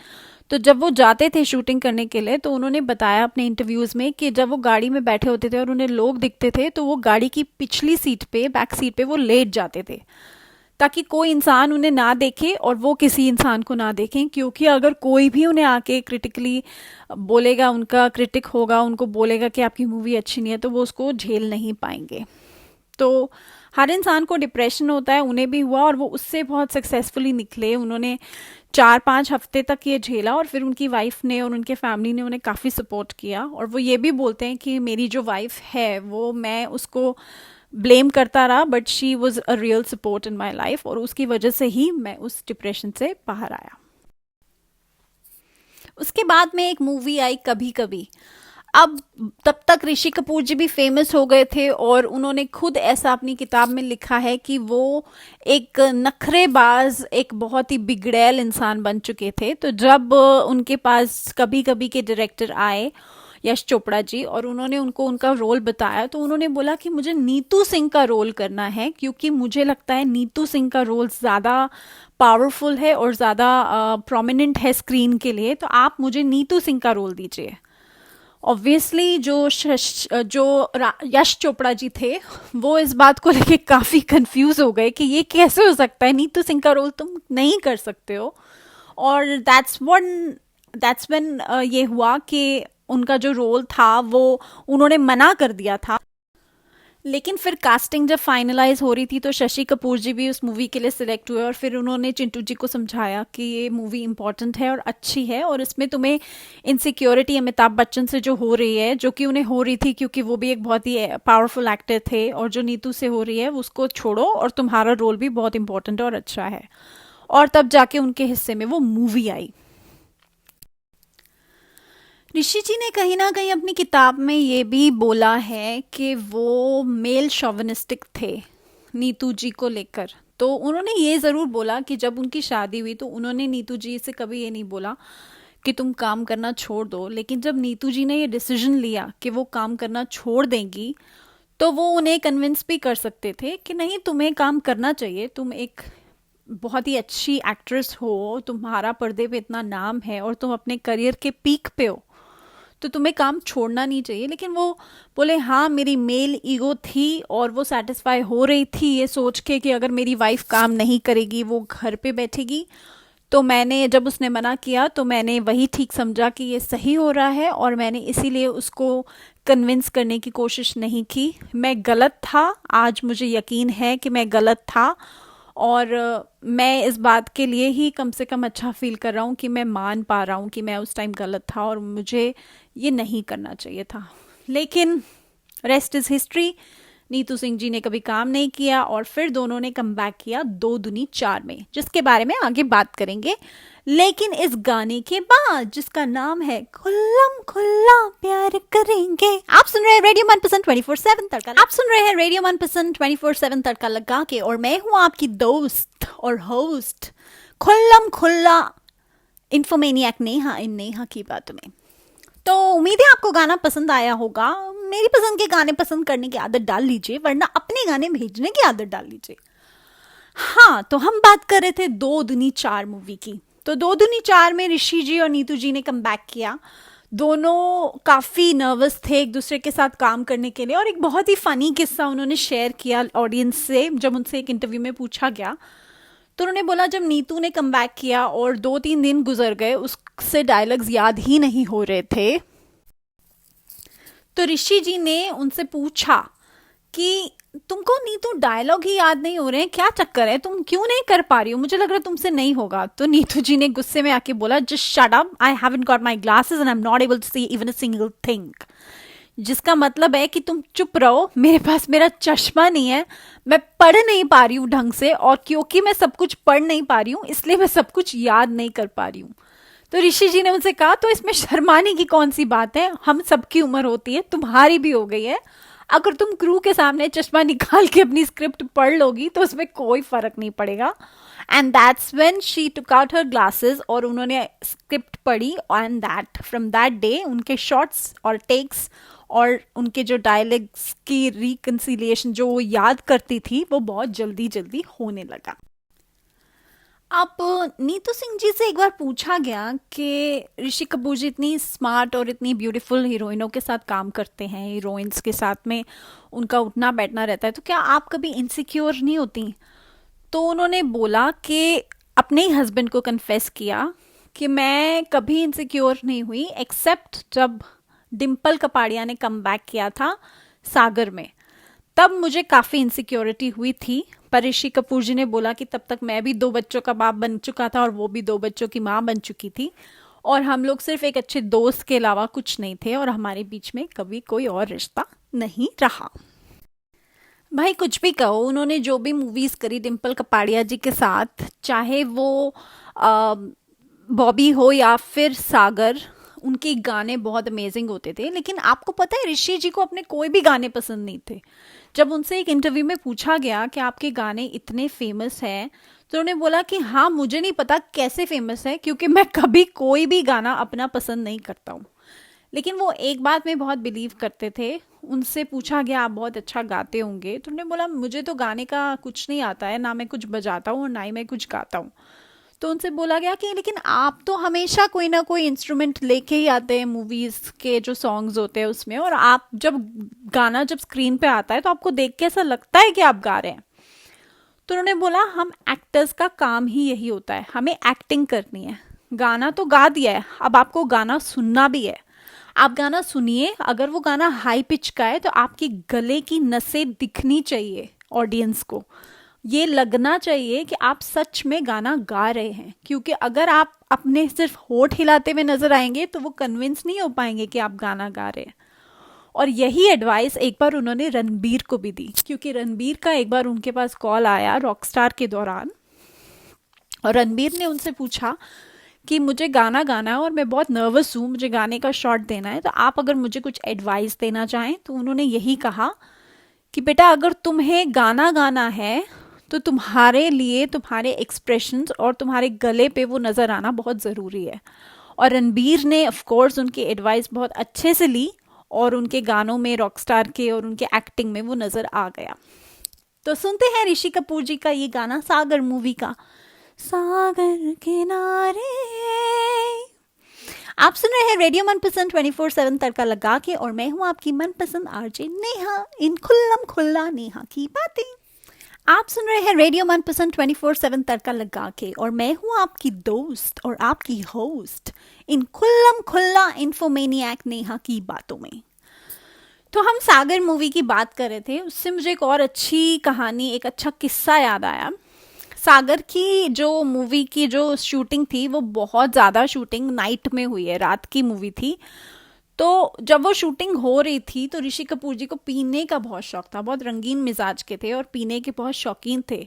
तो जब वो जाते थे शूटिंग करने के लिए, तो उन्होंने बताया अपने इंटरव्यूज़ में कि जब वो गाड़ी में बैठे होते थे और उन्हें लोग दिखते थे तो वो गाड़ी की पिछली सीट पे, बैक सीट पे वो लेट जाते थे, ताकि कोई इंसान उन्हें ना देखे और वो किसी इंसान को ना देखें। क्योंकि अगर कोई भी उन्हें आके क्रिटिकली बोलेगा, उनका क्रिटिक होगा, उनको बोलेगा कि आपकी मूवी अच्छी नहीं है, तो वो उसको झेल नहीं पाएंगे। तो हर इंसान को डिप्रेशन होता है, उन्हें भी हुआ और वो उससे बहुत सक्सेसफुली निकले। उन्होंने 4-5 हफ्ते तक ये झेला और फिर उनकी वाइफ ने और उनके फैमिली ने उन्हें काफ़ी सपोर्ट किया। और वो ये भी बोलते हैं कि मेरी जो वाइफ है वो, मैं उसको ब्लेम करता रहा but she was a real support in my life, और उसकी वजह से ही मैं उस डिप्रेशन से बाहर आया। उसके बाद में एक मूवी आई कभी कभी। अब तब तक ऋषि कपूर जी भी फेमस हो गए थे और उन्होंने खुद ऐसा अपनी किताब में लिखा है कि वो एक नखरेबाज, एक बहुत ही बिगड़ैल इंसान बन चुके थे। तो जब उनके पास कभी कभी के डायरेक्टर आए यश चोपड़ा जी, और उन्होंने उनको उनका रोल बताया, तो उन्होंने बोला कि मुझे नीतू सिंह का रोल करना है, क्योंकि मुझे लगता है नीतू सिंह का रोल ज़्यादा पावरफुल है और ज़्यादा प्रोमिनेंट है स्क्रीन के लिए, तो आप मुझे नीतू सिंह का रोल दीजिए। ऑब्वियसली जो यश चोपड़ा जी थे वो इस बात को लेके काफ़ी कंफ्यूज हो गए कि ये कैसे हो सकता है, नीतू सिंह का रोल तुम नहीं कर सकते हो। और दैट्स व्हेन ये हुआ कि उनका जो रोल था वो उन्होंने मना कर दिया था। लेकिन फिर कास्टिंग जब फाइनलाइज हो रही थी तो शशि कपूर जी भी उस मूवी के लिए सिलेक्ट हुए, और फिर उन्होंने चिंटू जी को समझाया कि ये मूवी इंपॉर्टेंट है और अच्छी है, और इसमें तुम्हें इनसिक्योरिटी अमिताभ बच्चन से जो हो रही है, जो कि उन्हें हो रही थी क्योंकि वो भी एक बहुत ही पावरफुल एक्टर थे, और जो नीतू से हो रही है उसको छोड़ो और तुम्हारा रोल भी बहुत इंपॉर्टेंट और अच्छा है। और तब जाके उनके हिस्से में वो मूवी आई। ऋषि जी ने कहीं ना कहीं अपनी किताब में ये भी बोला है कि वो मेल शॉविनिस्टिक थे नीतू जी को लेकर। तो उन्होंने ये ज़रूर बोला कि जब उनकी शादी हुई तो उन्होंने नीतू जी से कभी ये नहीं बोला कि तुम काम करना छोड़ दो, लेकिन जब नीतू जी ने ये डिसीजन लिया कि वो काम करना छोड़ देंगी तो वो उन्हें कन्विंस भी कर सकते थे कि नहीं, तुम्हें काम करना चाहिए, तुम एक बहुत ही अच्छी एक्ट्रेस हो, तुम्हारा पर्दे पे इतना नाम है और तुम अपने करियर के पीक पे हो, तो तुम्हें काम छोड़ना नहीं चाहिए। लेकिन वो बोले हाँ, मेरी मेल ईगो थी और वो सेटिस्फाई हो रही थी ये सोच के कि अगर मेरी वाइफ काम नहीं करेगी, वो घर पे बैठेगी, तो मैंने जब उसने मना किया तो मैंने वही ठीक समझा कि ये सही हो रहा है और मैंने इसीलिए उसको कन्विंस करने की कोशिश नहीं की। मैं गलत था, आज मुझे यकीन है कि मैं गलत था और मैं इस बात के लिए ही कम से कम अच्छा फील कर रहा हूँ कि मैं मान पा रहा हूँ कि मैं उस टाइम गलत था और मुझे ये नहीं करना चाहिए था। लेकिन rest is history. Neetu Singh ji ने कभी काम नहीं किया और फिर दोनों ने कम बैक किया 2 दूनी 4 में, जिसके बारे में आगे बात करेंगे। लेकिन इस गाने के बाद, जिसका नाम है खुल्लम खुल्ला प्यार करेंगे, आप सुन रहे हैं रेडियो मनपसंद 24/7 तड़का। आप सुन रहे हैं रेडियो मनपसंद 24/7 तड़का लगा के, और मैं हूं आपकी दोस्त और होस्ट खुल्लम खुल्ला इन्फोमेनियक नेहा, इन नेहा की बातों में। तो उम्मीद है आपको गाना पसंद आया होगा। मेरी पसंद के गाने पसंद करने की आदत डाल लीजिए, वरना अपने गाने भेजने की आदत डाल लीजिए। हाँ, तो हम बात कर रहे थे 2 दूनी 4 मूवी की। तो 2 दूनी 4 में ऋषि जी और नीतू जी ने कम बैक किया। दोनों काफ़ी नर्वस थे एक दूसरे के साथ काम करने के लिए, और एक बहुत ही फ़नी किस्सा उन्होंने शेयर किया ऑडियंस से। जब उनसे एक इंटरव्यू में पूछा गया तो उन्होंने बोला, जब नीतू ने कम बैक किया और 2-3 दिन गुजर गए, उससे डायलॉग्स याद ही नहीं हो रहे थे, तो ऋषि जी ने उनसे पूछा कि तुमको नीतू डायलॉग ही याद नहीं हो रहे हैं, क्या चक्कर है, तुम क्यों नहीं कर पा रही हो, मुझे लग रहा है तुमसे नहीं होगा। तो नीतू जी ने गुस्से में आके बोला, just shut up, I haven't got my glasses and I am not able to see even a single thing. जिसका मतलब है कि तुम चुप रहो, मेरे पास मेरा चश्मा नहीं है, मैं पढ़ नहीं पा रही हूँ ढंग से, और क्योंकि मैं सब कुछ पढ़ नहीं पा रही हूँ इसलिए मैं सब कुछ याद नहीं कर पा रही हूँ। तो ऋषि जी ने उनसे कहा, तो इसमें शर्माने की कौन सी बात है, हम सबकी उम्र होती है, तुम्हारी भी हो गई है, अगर तुम क्रू के सामने चश्मा निकाल के अपनी स्क्रिप्ट पढ़ लोगी तो उसमें कोई फर्क नहीं पड़ेगा। And that's when she took out her glasses और उन्होंने स्क्रिप्ट पढ़ी, and that from that day उनके शॉट्स और टेक्स और उनके जो डायलॉग्स की रिकंसिलिएशन जो वो याद करती थी वो बहुत जल्दी जल्दी होने लगा। अब नीतू सिंह जी से एक बार पूछा गया कि ऋषि कपूर जी इतनी स्मार्ट और इतनी ब्यूटीफुल हीरोइनों के साथ काम करते हैं, हीरोइंस के साथ में उनका उठना बैठना रहता है, तो क्या आप कभी इनसिक्योर नहीं होती? तो उन्होंने बोला कि अपने ही हस्बैंड को कन्फेस किया कि मैं कभी इनसिक्योर नहीं हुई, एक्सेप्ट जब डिम्पल कपाड़िया ने कम बैक किया था सागर में, तब मुझे काफ़ी इनसिक्योरिटी हुई थी। पर ऋषि कपूर जी ने बोला कि तब तक मैं भी 2 बच्चों का बाप बन चुका था और वो भी 2 बच्चों की माँ बन चुकी थी, और हम लोग सिर्फ एक अच्छे दोस्त के अलावा कुछ नहीं थे, और हमारे बीच में कभी कोई और रिश्ता नहीं रहा। भाई कुछ भी कहो, उन्होंने जो भी मूवीज़ करी डिम्पल कपाड़िया जी के साथ, चाहे वो बॉबी हो या फिर सागर, उनके गाने बहुत अमेजिंग होते थे। लेकिन आपको पता है ऋषि जी को अपने कोई भी गाने पसंद नहीं थे। जब उनसे एक इंटरव्यू में पूछा गया कि आपके गाने इतने फेमस हैं, तो उन्होंने बोला कि हाँ, मुझे नहीं पता कैसे फेमस है, क्योंकि मैं कभी कोई भी गाना अपना पसंद नहीं करता हूँ। लेकिन वो एक बात में बहुत बिलीव करते थे। उनसे पूछा गया, आप बहुत अच्छा गाते होंगे, तो उन्होंने बोला, मुझे तो गाने का कुछ नहीं आता है, ना मैं कुछ बजाता हूँ और ना ही मैं कुछ गाता हूँ। तो उनसे बोला गया कि लेकिन आप तो हमेशा कोई ना कोई इंस्ट्रूमेंट लेके ही आते हैं मूवीज़ के जो सॉन्ग्स होते हैं उसमें, और आप जब गाना जब स्क्रीन पे आता है तो आपको देख के ऐसा लगता है कि आप गा रहे हैं। तो उन्होंने बोला, हम एक्टर्स का काम ही यही होता है, हमें एक्टिंग करनी है, गाना तो गा दिया है, अब आपको गाना सुनना भी है। आप गाना सुनिए, अगर वो गाना हाई पिच का है तो आपकी गले की नसें दिखनी चाहिए ऑडियंस को, ये लगना चाहिए कि आप सच में गाना गा रहे हैं, क्योंकि अगर आप अपने सिर्फ होठ हिलाते हुए नजर आएंगे तो वो कन्विंस नहीं हो पाएंगे कि आप गाना गा रहे हैं। और यही एडवाइस एक बार उन्होंने रणबीर को भी दी, क्योंकि रणबीर का एक बार उनके पास कॉल आया रॉकस्टार के दौरान, और रणबीर ने उनसे पूछा कि मुझे गाना गाना है और मैं बहुत नर्वस हूँ, मुझे गाने का शॉट देना है, तो आप अगर मुझे कुछ एडवाइस देना चाहें। तो उन्होंने यही कहा कि बेटा अगर तुम्हें गाना गाना है तो तुम्हारे लिए तुम्हारे एक्सप्रेशंस और तुम्हारे गले पे वो नज़र आना बहुत ज़रूरी है। और रणबीर ने ऑफ कोर्स उनकी एडवाइस बहुत अच्छे से ली और उनके गानों में रॉकस्टार के और उनके एक्टिंग में वो नज़र आ गया। तो सुनते हैं ऋषि कपूर जी का ये गाना सागर मूवी का, सागर किनारे। आप सुन रहे हैं रेडियो मनपसंद 24/7 तड़का लगा के, और मैं हूं आपकी मनपसंद आरजे नेहा, इन खुल्लम खुल्ला नेहा की बातें। आप सुन रहे हैं रेडियो मनपसंद 24/7 तड़का लगा के, और मैं हूं आपकी दोस्त और आपकी होस्ट इन खुल्लम खुल्ला इन्फोमेनियक नेहा की बातों में। तो हम सागर मूवी की बात कर रहे थे, उससे मुझे एक और अच्छी कहानी, एक अच्छा किस्सा याद आया। सागर की जो मूवी की जो शूटिंग थी वो बहुत ज़्यादा शूटिंग नाइट में हुई है, रात की मूवी थी। तो जब वो शूटिंग हो रही थी तो ऋषि कपूर जी को पीने का बहुत शौक था, बहुत रंगीन मिजाज के थे और पीने के बहुत शौकीन थे।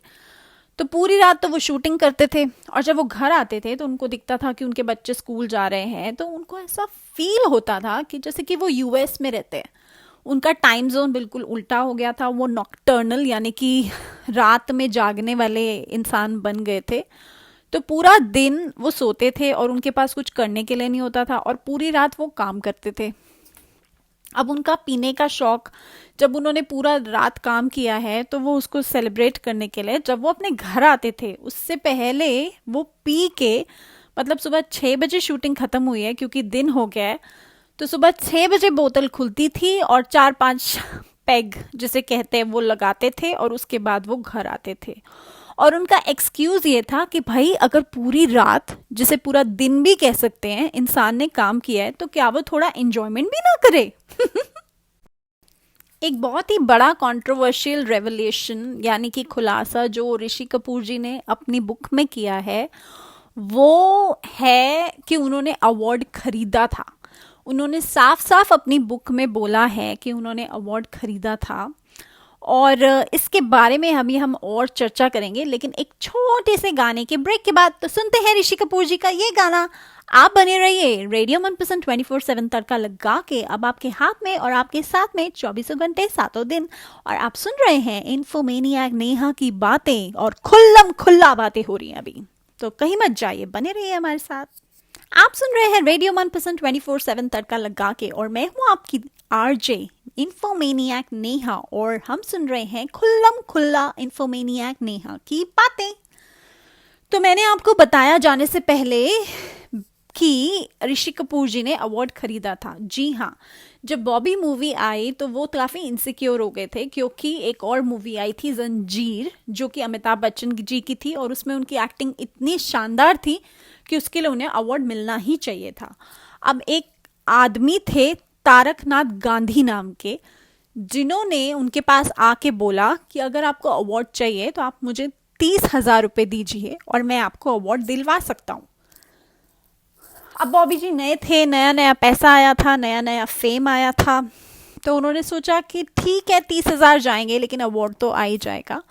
तो पूरी रात तो वो शूटिंग करते थे, और जब वो घर आते थे तो उनको दिखता था कि उनके बच्चे स्कूल जा रहे हैं, तो उनको ऐसा फील होता था कि जैसे कि वो यूएस में रहते हैं। उनका टाइम जोन बिल्कुल उल्टा हो गया था, वो नॉकटर्नल यानी कि रात में जागने वाले इंसान बन गए थे। तो पूरा दिन वो सोते थे और उनके पास कुछ करने के लिए नहीं होता था, और पूरी रात वो काम करते थे। अब उनका पीने का शौक, जब उन्होंने पूरा रात काम किया है तो वो उसको सेलिब्रेट करने के लिए जब वो अपने घर आते थे उससे पहले वो पी के, मतलब सुबह 6 बजे शूटिंग खत्म हुई है क्योंकि दिन हो गया है, तो सुबह 6 बजे बोतल खुलती थी और 4-5 पेग जिसे कहते हैं वो लगाते थे, और उसके बाद वो घर आते थे। और उनका एक्सक्यूज ये था कि भाई अगर पूरी रात, जिसे पूरा दिन भी कह सकते हैं, इंसान ने काम किया है तो क्या वो थोड़ा एंजॉयमेंट भी ना करे। एक बहुत ही बड़ा कंट्रोवर्शियल रेवलेशन यानी कि खुलासा जो ऋषि कपूर जी ने अपनी बुक में किया है वो है कि उन्होंने अवार्ड खरीदा था। उन्होंने साफ साफ अपनी बुक में बोला है कि उन्होंने अवार्ड खरीदा था, और इसके बारे में अभी हम और चर्चा करेंगे, लेकिन एक छोटे से गाने के ब्रेक के बाद। तो सुनते हैं ऋषि कपूर जी का ये गाना। आप बने रहिए रेडियो मनपसंद 24/7 तड़का लगा के, अब आपके हाथ में और आपके साथ में 24 घंटे 7 दिन। और आप सुन रहे हैं इन्फोमेनियक नेहा की बातें, और खुल्लम खुल्ला बातें हो रही हैं अभी, तो कहीं मत जाइए, बने रहिए हमारे साथ। आप सुन रहे हैं रेडियो मनपसंद 24/7 तड़का लगा के, और मैं हूं आपकी आरजे इन्फोमेनियक नेहा, और हम सुन रहे हैं खुल्लम खुल्ला इन्फोमेनियक नेहा की बातें। तो मैंने आपको बताया जाने से पहले कि ऋषि कपूर जी ने अवार्ड खरीदा था। जी हाँ, जब बॉबी मूवी आई तो वो काफ़ी इनसिक्योर हो गए थे, क्योंकि एक और मूवी आई थी जंजीर जो कि अमिताभ बच्चन जी की थी, और उसमें उनकी एक्टिंग इतनी शानदार थी कि उसके लिए उन्हें अवार्ड मिलना ही चाहिए था। अब एक आदमी थे तारकनाथ गांधी नाम के, जिन्होंने उनके पास आके बोला कि अगर आपको अवार्ड चाहिए तो आप मुझे 30,000 रुपये दीजिए और मैं आपको अवार्ड दिलवा सकता हूँ। अब बॉबी जी नए थे, नया नया पैसा आया था, नया नया फेम आया था, तो उन्होंने सोचा कि ठीक है 30,000 जाएंगे लेकिन अवार्ड तो आ ही जाएगा।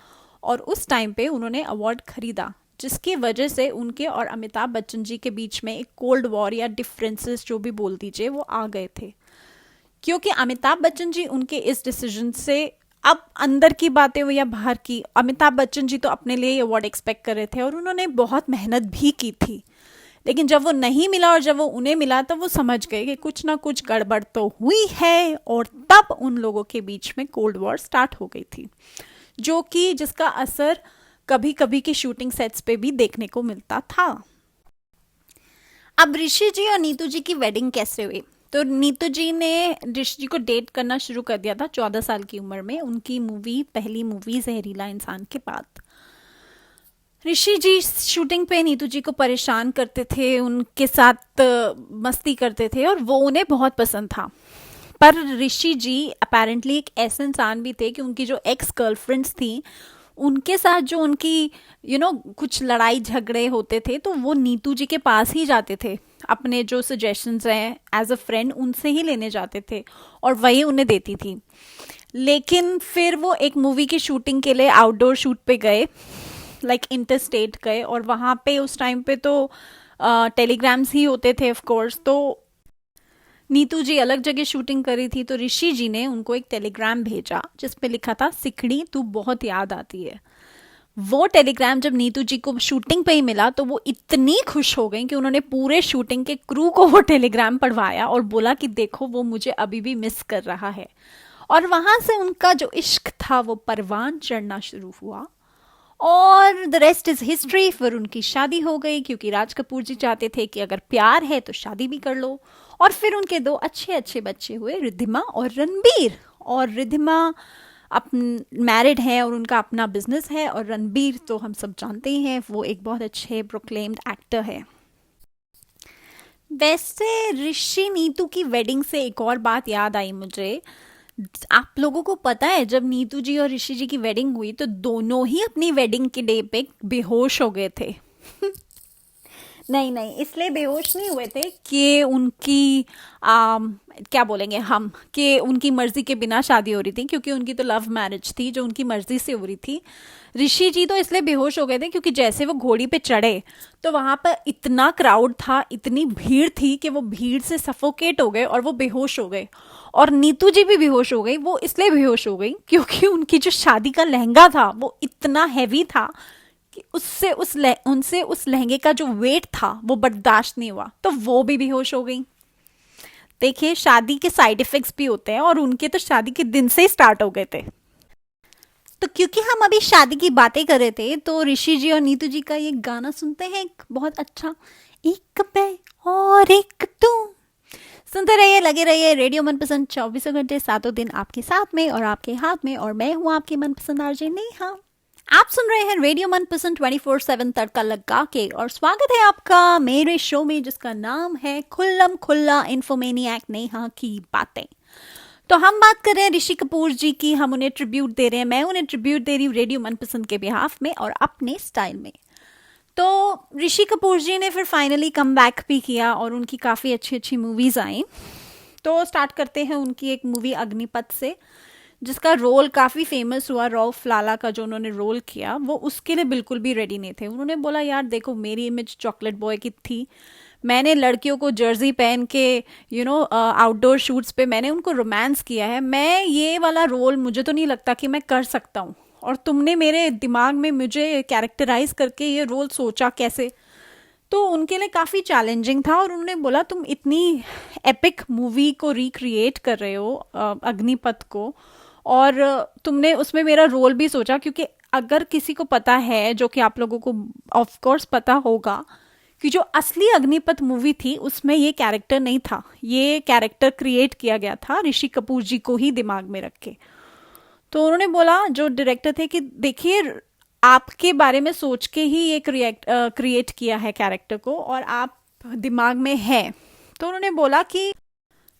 और उस टाइम पे उन्होंने अवार्ड खरीदा, जिसकी वजह से उनके और अमिताभ बच्चन जी के बीच में एक कोल्ड वॉर या डिफरेंसेस जो भी बोल दीजिए वो आ गए थे, क्योंकि अमिताभ बच्चन जी उनके इस डिसीजन से, अब अंदर की बातें हो या बाहर की, अमिताभ बच्चन जी तो अपने लिए अवार्ड एक्सपेक्ट कर रहे थे और उन्होंने बहुत मेहनत भी की थी, लेकिन जब वो नहीं मिला और जब वो उन्हें मिला तो वो समझ गए कि कुछ ना कुछ गड़बड़ तो हुई है, और तब उन लोगों के बीच में कोल्ड वॉर स्टार्ट हो गई थी, जो कि जिसका असर कभी कभी की शूटिंग सेट्स पे भी देखने को मिलता था। अब ऋषि जी और नीतू जी की वेडिंग कैसे हुई? तो नीतू जी ने ऋषि जी को डेट करना शुरू कर दिया था 14 साल की उम्र में। उनकी पहली मूवी जहरीला इंसान के बाद ऋषि जी शूटिंग पे नीतू जी को परेशान करते थे, उनके साथ मस्ती करते थे, और वो उन्हें बहुत पसंद था। पर ऋषि जी अपेरेंटली एक ऐसे इंसान भी थे कि उनकी जो एक्स गर्लफ्रेंड्स थी उनके साथ जो उनकी कुछ लड़ाई झगड़े होते थे तो वो नीतू जी के पास ही जाते थे, अपने जो सजेशंस हैं एज अ फ्रेंड उनसे ही लेने जाते थे और वही उन्हें देती थी। लेकिन फिर वो एक मूवी की शूटिंग के लिए आउटडोर शूट पे गए, लाइक इंटरस्टेट गए, और वहाँ पे उस टाइम पे तो टेलीग्राम्स ही होते थे ऑफ कोर्स। तो नीतू जी अलग जगह शूटिंग करी थी, तो ऋषि जी ने उनको एक टेलीग्राम भेजा जिसपे लिखा था, सिखड़ी तू बहुत याद आती है। वो टेलीग्राम जब नीतू जी को शूटिंग पे ही मिला तो वो इतनी खुश हो गई कि उन्होंने पूरे शूटिंग के क्रू को वो टेलीग्राम पढ़वाया और बोला कि देखो वो मुझे अभी भी मिस कर रहा है। और वहां से उनका जो इश्क था वो परवान चढ़ना शुरू हुआ और द रेस्ट इज हिस्ट्री। फिर उनकी शादी हो गई क्योंकि राज कपूर जी चाहते थे कि अगर प्यार है तो शादी भी कर लो। और फिर उनके दो अच्छे अच्छे बच्चे हुए, रिद्धिमा और रणबीर। और रिद्धिमा मैरिड है और उनका अपना बिजनेस है, और रणबीर तो हम सब जानते ही हैं वो एक बहुत अच्छे प्रोक्लेम्ड एक्टर है। वैसे ऋषि नीतू की वेडिंग से एक और बात याद आई मुझे। आप लोगों को पता है जब नीतू जी और ऋषि जी की वेडिंग हुई तो दोनों ही अपनी वेडिंग के डे पे बेहोश हो गए थे। नहीं नहीं, इसलिए बेहोश नहीं हुए थे कि उनकी क्या बोलेंगे हम, कि उनकी मर्जी के बिना शादी हो रही थी, क्योंकि उनकी तो लव मैरिज थी जो उनकी मर्जी से हो रही थी। ऋषि जी तो इसलिए बेहोश हो गए थे क्योंकि जैसे वो घोड़ी पे चढ़े तो वहां पर इतना क्राउड था, इतनी भीड़ थी कि वो भीड़ से सफोकेट हो गए और वो बेहोश हो गए। और नीतू जी भी बेहोश हो गई। वो इसलिए बेहोश हो गई क्योंकि उनकी जो शादी का लहंगा था वो इतना हैवी था कि उनसे उस लहंगे का जो वेट था वो बर्दाश्त नहीं हुआ, तो वो भी बेहोश हो गई। देखिए, शादी के साइड इफेक्ट्स भी होते हैं और उनके तो शादी के दिन से ही स्टार्ट हो गए थे। तो क्योंकि हम अभी शादी की बातें कर रहे थे तो ऋषि जी और नीतू जी का ये गाना सुनते हैं, एक बहुत अच्छा, एक मैं और एक तू। सुनते रहिए, लगे रहिए, रेडियो मनपसंद 24 घंटे 7 दिन आपके साथ में और आपके हाथ में। और मैं हूँ आपकी मनपसंद आरजे नेहा। आप सुन रहे हैं रेडियो मनपसंद 24/7 तड़का लगा के, और स्वागत है आपका मेरे शो में जिसका नाम है खुल्लम खुल्ला इन्फोमेनियक नेहा की बातें। तो हम बात कर रहे हैं ऋषि कपूर जी की, हम उन्हें ट्रिब्यूट दे रहे हैं, मैं उन्हें ट्रिब्यूट दे रही हूँ रेडियो मनपसंद के बिहाफ में और अपने स्टाइल में। तो ऋषि कपूर जी ने फिर फाइनली कम बैक भी किया और उनकी काफ़ी अच्छी अच्छी मूवीज़ आई। तो स्टार्ट करते हैं उनकी एक मूवी अग्निपथ से, जिसका रोल काफ़ी फेमस हुआ। रॉफ लाला का जो उन्होंने रोल किया वो उसके लिए बिल्कुल भी रेडी नहीं थे। उन्होंने बोला, यार देखो मेरी इमेज चॉकलेट बॉय की थी, मैंने लड़कियों को जर्सी पहन के आउटडोर शूट्स पे मैंने उनको रोमांस किया है, मैं ये वाला रोल मुझे तो नहीं लगता कि मैं कर सकता हूँ, और तुमने मेरे दिमाग में मुझे कैरेक्टराइज करके ये रोल सोचा कैसे। तो उनके लिए काफ़ी चैलेंजिंग था और उन्होंने बोला, तुम इतनी एपिक मूवी को रिक्रिएट कर रहे हो अग्निपथ को, और तुमने उसमें मेरा रोल भी सोचा, क्योंकि अगर किसी को पता है, जो कि आप लोगों को ऑफ कोर्स पता होगा, कि जो असली अग्निपथ मूवी थी उसमें ये कैरेक्टर नहीं था, ये कैरेक्टर क्रिएट किया गया था ऋषि कपूर जी को ही दिमाग में रख के। तो उन्होंने बोला, जो डायरेक्टर थे, कि देखिए आपके बारे में सोच के ही ये क्रिएट किया है कैरेक्टर को और आप दिमाग में है। तो उन्होंने बोला कि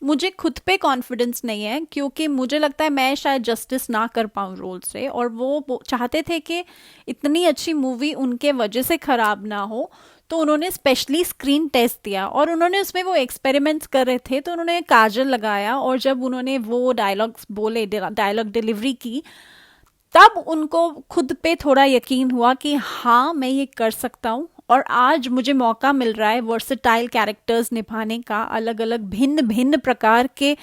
मुझे खुद पे कॉन्फिडेंस नहीं है, क्योंकि मुझे लगता है मैं शायद जस्टिस ना कर पाऊँ रोल से, और वो चाहते थे कि इतनी अच्छी मूवी उनके वजह से खराब ना हो। तो उन्होंने स्पेशली स्क्रीन टेस्ट दिया और उन्होंने उसमें वो एक्सपेरिमेंट्स कर रहे थे, तो उन्होंने काजल लगाया और जब उन्होंने वो डायलॉग्स बोले, डायलॉग डिलीवरी की, तब उनको खुद पे थोड़ा यकीन हुआ कि हाँ मैं ये कर सकता हूँ। और आज मुझे मौका मिल रहा है वर्सेटाइल कैरेक्टर्स निभाने का, अलग अलग भिन्न भिन्न प्रकार के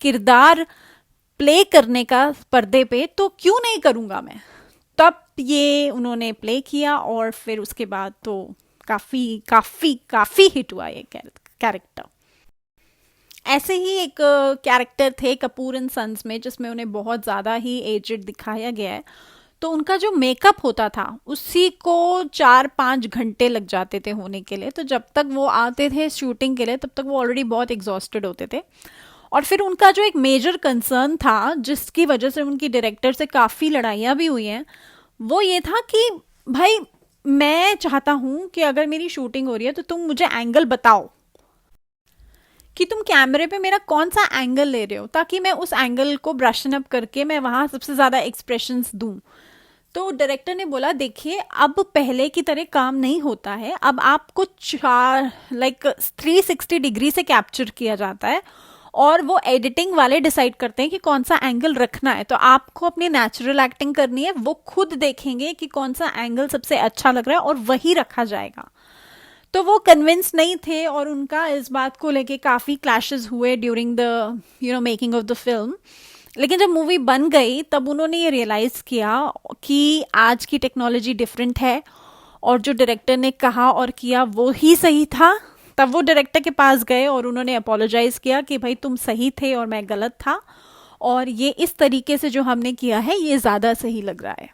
किरदार प्ले करने का पर्दे पे, तो क्यों नहीं करूँगा मैं। तब ये उन्होंने प्ले किया और फिर उसके बाद तो काफ़ी काफ़ी काफ़ी हिट हुआ ये कैरेक्टर। ऐसे ही एक कैरेक्टर थे कपूर एंड सन्स में, जिसमें उन्हें बहुत ज़्यादा ही एजेड दिखाया गया है। तो उनका जो मेकअप होता था उसी को 4-5 घंटे लग जाते थे होने के लिए। तो जब तक वो आते थे शूटिंग के लिए तब तक वो ऑलरेडी बहुत एग्जॉस्टेड होते थे। और फिर उनका जो एक मेजर कंसर्न था, जिसकी वजह से उनकी डायरेक्टर से काफ़ी लड़ाइयाँ भी हुई हैं, वो ये था कि भाई मैं चाहता हूँ कि अगर मेरी शूटिंग हो रही है तो तुम मुझे एंगल बताओ कि तुम कैमरे पे मेरा कौन सा एंगल ले रहे हो, ताकि मैं उस एंगल को ब्रशन अप करके मैं वहाँ सबसे ज़्यादा एक्सप्रेशंस दूँ। तो डायरेक्टर ने बोला, देखिए अब पहले की तरह काम नहीं होता है, अब आपको 360 डिग्री से कैप्चर किया जाता है और वो एडिटिंग वाले डिसाइड करते हैं कि कौन सा एंगल रखना है। तो आपको अपनी नेचुरल एक्टिंग करनी है, वो खुद देखेंगे कि कौन सा एंगल सबसे अच्छा लग रहा है और वही रखा जाएगा। तो वो कन्विंस नहीं थे और उनका इस बात को लेके काफ़ी क्लैशेस हुए during the making of the film. लेकिन जब मूवी बन गई तब उन्होंने ये रियलाइज़ किया कि आज की टेक्नोलॉजी डिफरेंट है और जो डायरेक्टर ने कहा और किया वो ही सही था। तब वो डायरेक्टर के पास गए और उन्होंने अपोलोजाइज़ किया कि भाई तुम सही थे और मैं गलत था, और ये इस तरीके से जो हमने किया है ये ज़्यादा सही लग रहा है।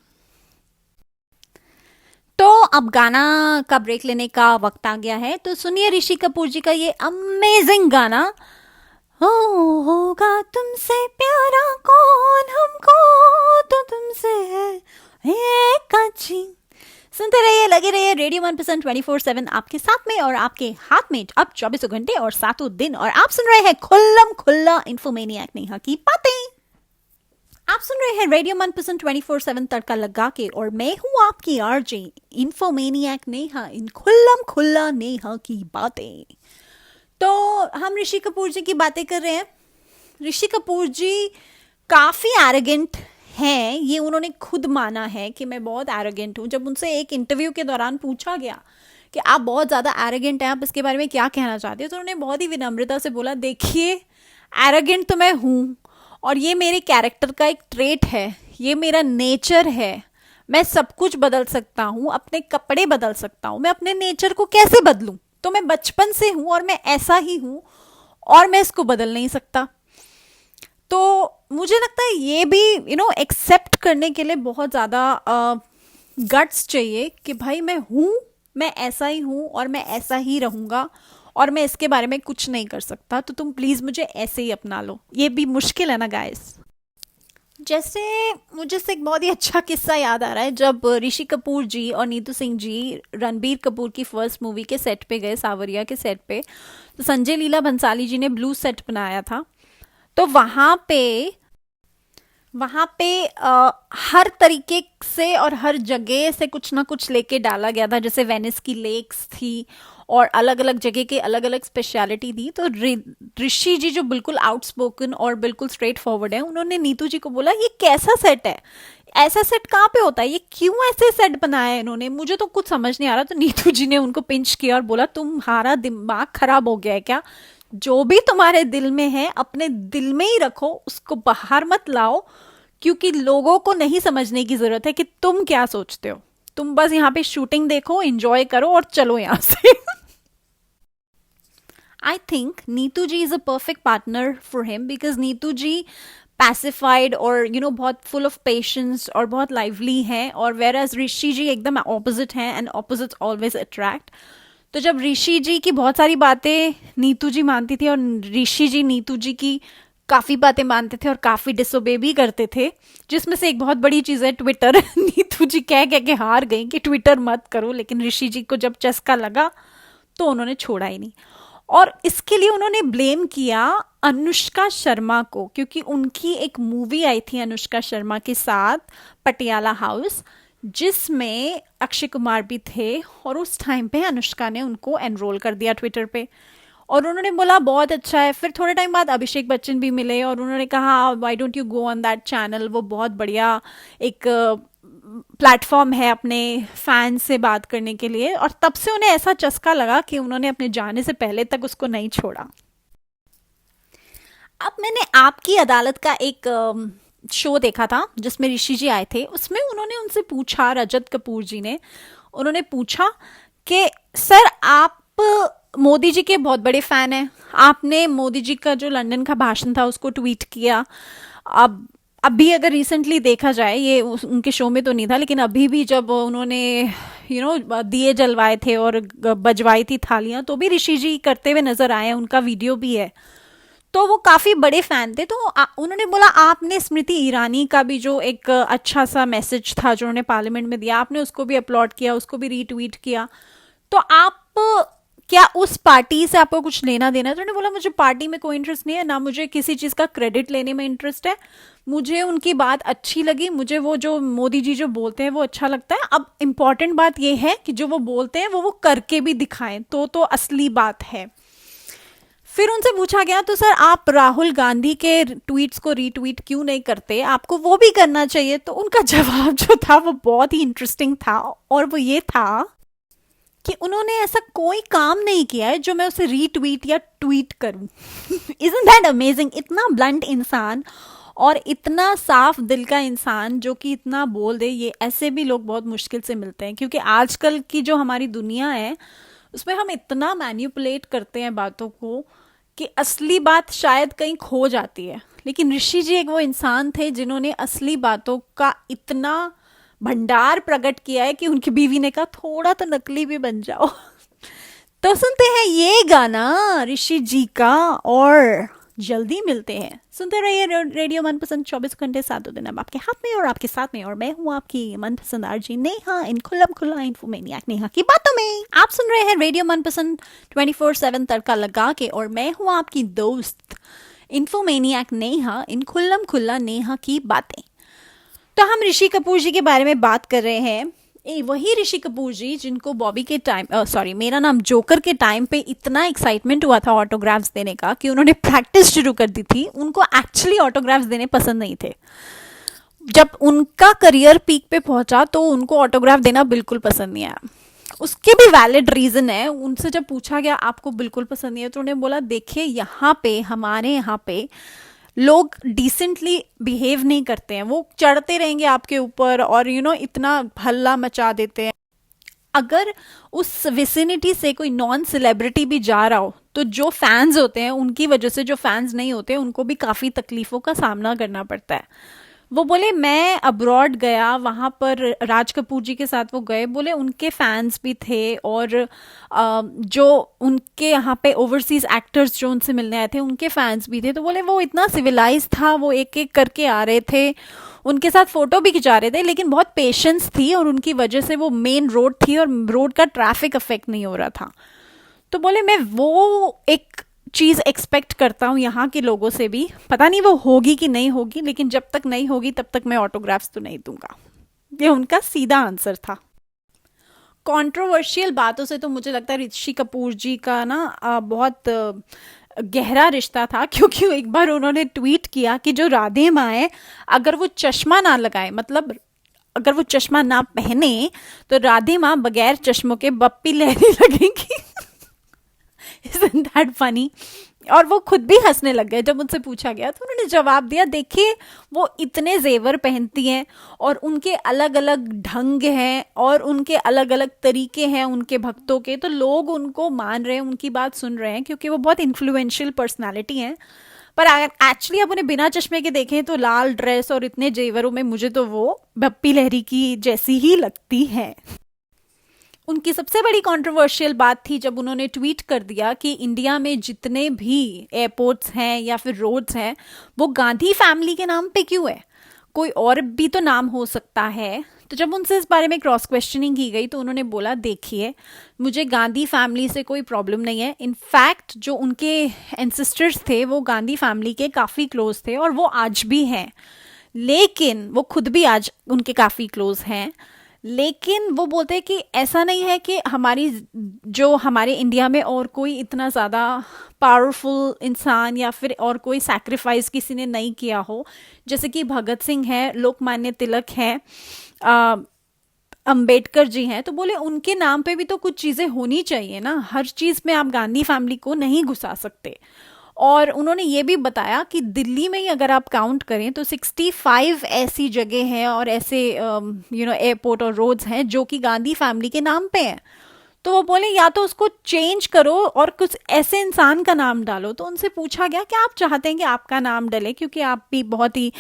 तो अब गाना का ब्रेक लेने का वक्त आ गया है, तो सुनिए ऋषि कपूर जी का ये अमेजिंग गाना, हो होगा तुमसे प्यारा कौन हमको तो तुमसे है एक काची। सुनते रहिए, लगे रहिए रेडियो 1% 24/7 आपके साथ में और आपके हाथ में अब 24 घंटे और 7 दिन। और आप सुन रहे हैं खुल्लम खुल्ला इन्फोमेनियक नेहा की बातें। आप सुन रहे हैं रेडियो 1% 24/7 तड़का लगा के, और मैं हूं आपकी आरजे इन्फोमेनियक नेहा, इन खुल्लम खुल्ला नेहा की बातें। तो हम ऋषि कपूर जी की बातें कर रहे हैं। ऋषि कपूर जी काफ़ी एरोगेंट हैं, ये उन्होंने खुद माना है कि मैं बहुत एरोगेंट हूँ। जब उनसे एक इंटरव्यू के दौरान पूछा गया कि आप बहुत ज़्यादा एरोगेंट हैं, आप इसके बारे में क्या कहना चाहते हो, तो उन्होंने बहुत ही विनम्रता से बोला, देखिए एरोगेंट तो मैं हूँ और ये मेरे कैरेक्टर का एक ट्रेट है, ये मेरा नेचर है। मैं सब कुछ बदल सकता हूँ, अपने कपड़े बदल सकता हूँ, मैं अपने नेचर को कैसे बदलूँ? तो मैं बचपन से हूँ और मैं ऐसा ही हूँ और मैं इसको बदल नहीं सकता। तो मुझे लगता है ये भी एक्सेप्ट करने के लिए बहुत ज़्यादा गट्स चाहिए कि भाई मैं हूँ, मैं ऐसा ही हूँ और मैं ऐसा ही रहूँगा और मैं इसके बारे में कुछ नहीं कर सकता, तो तुम प्लीज़ मुझे ऐसे ही अपना लो। ये भी मुश्किल है ना गाइस। जैसे मुझे से एक बहुत ही अच्छा किस्सा याद आ रहा है, जब ऋषि कपूर जी और नीतू सिंह जी रणबीर कपूर की फर्स्ट मूवी के सेट पे गए, सावरिया के सेट पे, तो संजय लीला भंसाली जी ने ब्लू सेट बनाया था। तो वहाँ पे हर तरीके से और हर जगह से कुछ ना कुछ लेके डाला गया था। जैसे वेनिस की लेक्स थी और अलग अलग जगह के अलग अलग स्पेशलिटी थी। तो ऋषि जी जो बिल्कुल आउटस्पोकन और बिल्कुल स्ट्रेट फॉरवर्ड है, उन्होंने नीतू जी को बोला, ये कैसा सेट है, ऐसा सेट कहाँ पे होता है, ये क्यों ऐसे सेट बनाया है इन्होंने, मुझे तो कुछ समझ नहीं आ रहा। तो नीतू जी ने उनको पिंच किया और बोला, तुम्हारा दिमाग खराब हो गया है क्या? जो भी तुम्हारे दिल में है अपने दिल में ही रखो, उसको बाहर मत लाओ, क्योंकि लोगों को नहीं समझने की जरूरत है कि तुम क्या सोचते हो। तुम बस यहाँ पे शूटिंग देखो, एंजॉय करो और चलो यहाँ से। I think Neetu ji is a perfect partner for him, because Neetu ji pacified और बहुत फुल ऑफ पेशेंस और बहुत लाइवली हैं, और वेर एज ऋषि जी एकदम ऑपोजिट हैं, एंड ऑपोजिट ऑलवेज अट्रैक्ट। तो जब ऋषि जी की बहुत सारी बातें नीतू जी मानती थी और ऋषि जी नीतू जी की काफ़ी बातें मानते थे और काफ़ी डिसोबे भी करते थे, जिसमें से एक बहुत बड़ी चीज़ है ट्विटर। नीतू जी कह के हार गई कि ट्विटर मत करो, लेकिन ऋषि जी को जब चस्का लगा तो उन्होंने छोड़ा ही नहीं। और इसके लिए उन्होंने ब्लेम किया अनुष्का शर्मा को, क्योंकि उनकी एक मूवी आई थी अनुष्का शर्मा के साथ, पटियाला हाउस, जिसमें अक्षय कुमार भी थे, और उस टाइम पे अनुष्का ने उनको एनरोल कर दिया ट्विटर पे, और उन्होंने बोला बहुत अच्छा है। फिर थोड़े टाइम बाद अभिषेक बच्चन भी मिले और उन्होंने कहा, why don't you go on that channel, वो बहुत बढ़िया एक प्लेटफॉर्म है अपने फैंस से बात करने के लिए। और तब से उन्हें ऐसा चस्का लगा कि उन्होंने अपने जाने से पहले तक उसको नहीं छोड़ा। अब मैंने आपकी अदालत का एक शो देखा था जिसमें ऋषि जी आए थे। उसमें उन्होंने उनसे पूछा, रजत कपूर जी ने, उन्होंने पूछा कि सर आप मोदी जी के बहुत बड़े फैन हैं, आपने मोदी जी का जो लंदन का भाषण था उसको ट्वीट किया। अब अभी अगर रिसेंटली देखा जाए, ये उनके शो में तो नहीं था, लेकिन अभी भी जब उन्होंने दिए जलवाए थे और बजवाई थी थालियां, तो भी ऋषि जी करते हुए नजर आए, उनका वीडियो भी है। तो वो काफ़ी बड़े फ़ैन थे। तो उन्होंने बोला, आपने स्मृति ईरानी का भी जो एक अच्छा सा मैसेज था जो उन्होंने पार्लियामेंट में दिया, आपने उसको भी अपलोड किया, उसको भी रीट्वीट किया, तो आप क्या उस पार्टी से आपको कुछ लेना देना है? तो उन्होंने बोला, मुझे पार्टी में कोई इंटरेस्ट नहीं है, ना मुझे किसी चीज़ का क्रेडिट लेने में इंटरेस्ट है, मुझे उनकी बात अच्छी लगी, मुझे वो जो मोदी जी जो बोलते हैं वो अच्छा लगता है। अब इम्पॉर्टेंट बात ये है कि जो वो बोलते हैं वो करके भी दिखाएं, तो असली बात है। फिर उनसे पूछा गया, तो सर आप राहुल गांधी के ट्वीट्स को रीट्वीट क्यों नहीं करते, आपको वो भी करना चाहिए? तो उनका जवाब जो था वो बहुत ही इंटरेस्टिंग था, और वो ये था कि उन्होंने ऐसा कोई काम नहीं किया है जो मैं उसे रीट्वीट या ट्वीट करूं। Isn't that amazing? इतना ब्लंट इंसान और इतना साफ दिल का इंसान जो कि इतना बोल दे, ये ऐसे भी लोग बहुत मुश्किल से मिलते हैं। क्योंकि आजकल की जो हमारी दुनिया है उसमें हम इतना मैन्युपुलेट करते हैं बातों को कि असली बात शायद कहीं खो जाती है। लेकिन ऋषि जी एक वो इंसान थे जिन्होंने असली बातों का इतना भंडार प्रकट किया है कि उनकी बीवी ने कहा थोड़ा तो नकली भी बन जाओ। तो सुनते हैं ये गाना ऋषि जी का और जल्दी मिलते हैं। सुनते रहिए रेडियो मनपसंद 24 घंटे 7 दिन अब आपके हाथ में और आपके साथ में। और मैं हूँ आपकी मनपसंद आरजी नेहा, इन खुल्लम खुल्ला इन्फोमेनियक नेहा की बातों में। आप सुन रहे हैं रेडियो मनपसंद 24/7 तड़का लगा के, और मैं हूँ आपकी दोस्त इन्फोमेनियक नेहा, इन खुल्लम खुल्ला नेहा की बातें। तो हम ऋषि कपूर जी के बारे में बात कर रहे हैं। वही ऋषि कपूर जी जिनको बॉबी के टाइम मेरा नाम जोकर के टाइम पे इतना एक्साइटमेंट हुआ था ऑटोग्राफ्स देने का कि उन्होंने प्रैक्टिस शुरू कर दी थी। उनको एक्चुअली ऑटोग्राफ्स देने पसंद नहीं थे। जब उनका करियर पीक पे पहुंचा तो उनको ऑटोग्राफ देना बिल्कुल पसंद नहीं आया। उसके भी वैलिड रीजन है। उनसे जब पूछा गया आपको बिल्कुल पसंद नहीं है, तो उन्होंने बोला देखिए यहाँ पे हमारे यहाँ पे लोग डिसेंटली बिहेव नहीं करते हैं, वो चढ़ते रहेंगे आपके ऊपर और इतना हल्ला मचा देते हैं। अगर उस विसिनिटी से कोई नॉन सेलिब्रिटी भी जा रहा हो तो जो फैंस होते हैं उनकी वजह से जो फैंस नहीं होते उनको भी काफ़ी तकलीफ़ों का सामना करना पड़ता है। वो बोले मैं अब्रॉड गया, वहाँ पर राज कपूर जी के साथ वो गए, बोले उनके फैंस भी थे और जो उनके यहाँ पे ओवरसीज एक्टर्स जो उनसे मिलने आए थे उनके फैंस भी थे। तो बोले वो इतना सिविलाइज था, वो एक एक करके आ रहे थे, उनके साथ फोटो भी खिंचा रहे थे, लेकिन बहुत पेशेंस थी और उनकी वजह से वो मेन रोड थी और रोड का ट्रैफिक अफेक्ट नहीं हो रहा था। तो बोले मैं वो एक चीज़ एक्सपेक्ट करता हूँ यहाँ के लोगों से भी, पता नहीं वो होगी कि नहीं होगी, लेकिन जब तक नहीं होगी तब तक मैं ऑटोग्राफ्स तो नहीं दूंगा। ये उनका सीधा आंसर था। कंट्रोवर्शियल बातों से तो मुझे लगता है ऋषि कपूर जी का ना बहुत गहरा रिश्ता था, क्योंकि एक बार उन्होंने ट्वीट किया कि जो राधे माँ है अगर वो चश्मा ना लगाए, मतलब अगर वो चश्मा ना पहने तो राधे माँ बगैर चश्मों के बप्पी लहरी लगेंगी। Isn't that funny? और वो खुद भी हंसने लग गए जब उनसे पूछा गया। तो उन्होंने जवाब दिया देखिए वो इतने जेवर पहनती हैं और उनके अलग अलग ढंग हैं और उनके अलग अलग तरीके हैं उनके भक्तों के, तो लोग उनको मान रहे हैं, उनकी बात सुन रहे हैं क्योंकि वो बहुत इन्फ्लुएंशियल पर्सनालिटी हैं। पर अगर एक्चुअली आप उन्हें बिना चश्मे के देखें तो लाल ड्रेस और इतने जेवरों में मुझे तो वो बप्पी लहरी की जैसी ही लगती है। उनकी सबसे बड़ी कंट्रोवर्शियल बात थी जब उन्होंने ट्वीट कर दिया कि इंडिया में जितने भी एयरपोर्ट्स हैं या फिर रोड्स हैं वो गांधी फैमिली के नाम पे क्यों है, कोई और भी तो नाम हो सकता है। तो जब उनसे इस बारे में क्रॉस क्वेश्चनिंग की गई तो उन्होंने बोला देखिए मुझे गांधी फैमिली से कोई प्रॉब्लम नहीं है। इनफैक्ट जो उनके एंसेस्टर्स थे वो गांधी फैमिली के काफ़ी क्लोज थे और वो आज भी हैं, लेकिन वो खुद भी आज उनके काफ़ी क्लोज हैं। लेकिन वो बोलते हैं कि ऐसा नहीं है कि हमारे इंडिया में और कोई इतना ज़्यादा पावरफुल इंसान या फिर और कोई सैक्रिफाइस किसी ने नहीं किया हो, जैसे कि भगत सिंह है, लोकमान्य तिलक है, अंबेडकर जी हैं। तो बोले उनके नाम पे भी तो कुछ चीज़ें होनी चाहिए ना, हर चीज़ में आप गांधी फैमिली को नहीं घुसा सकते। और उन्होंने ये भी बताया कि दिल्ली में ही अगर आप काउंट करें तो 65 ऐसी जगह हैं और ऐसे एयरपोर्ट और रोड्स हैं जो कि गांधी फैमिली के नाम पे हैं। तो वो बोले या तो उसको चेंज करो और कुछ ऐसे इंसान का नाम डालो। तो उनसे पूछा गया कि आप चाहते हैं कि आपका नाम डले क्योंकि आप भी बहुत ही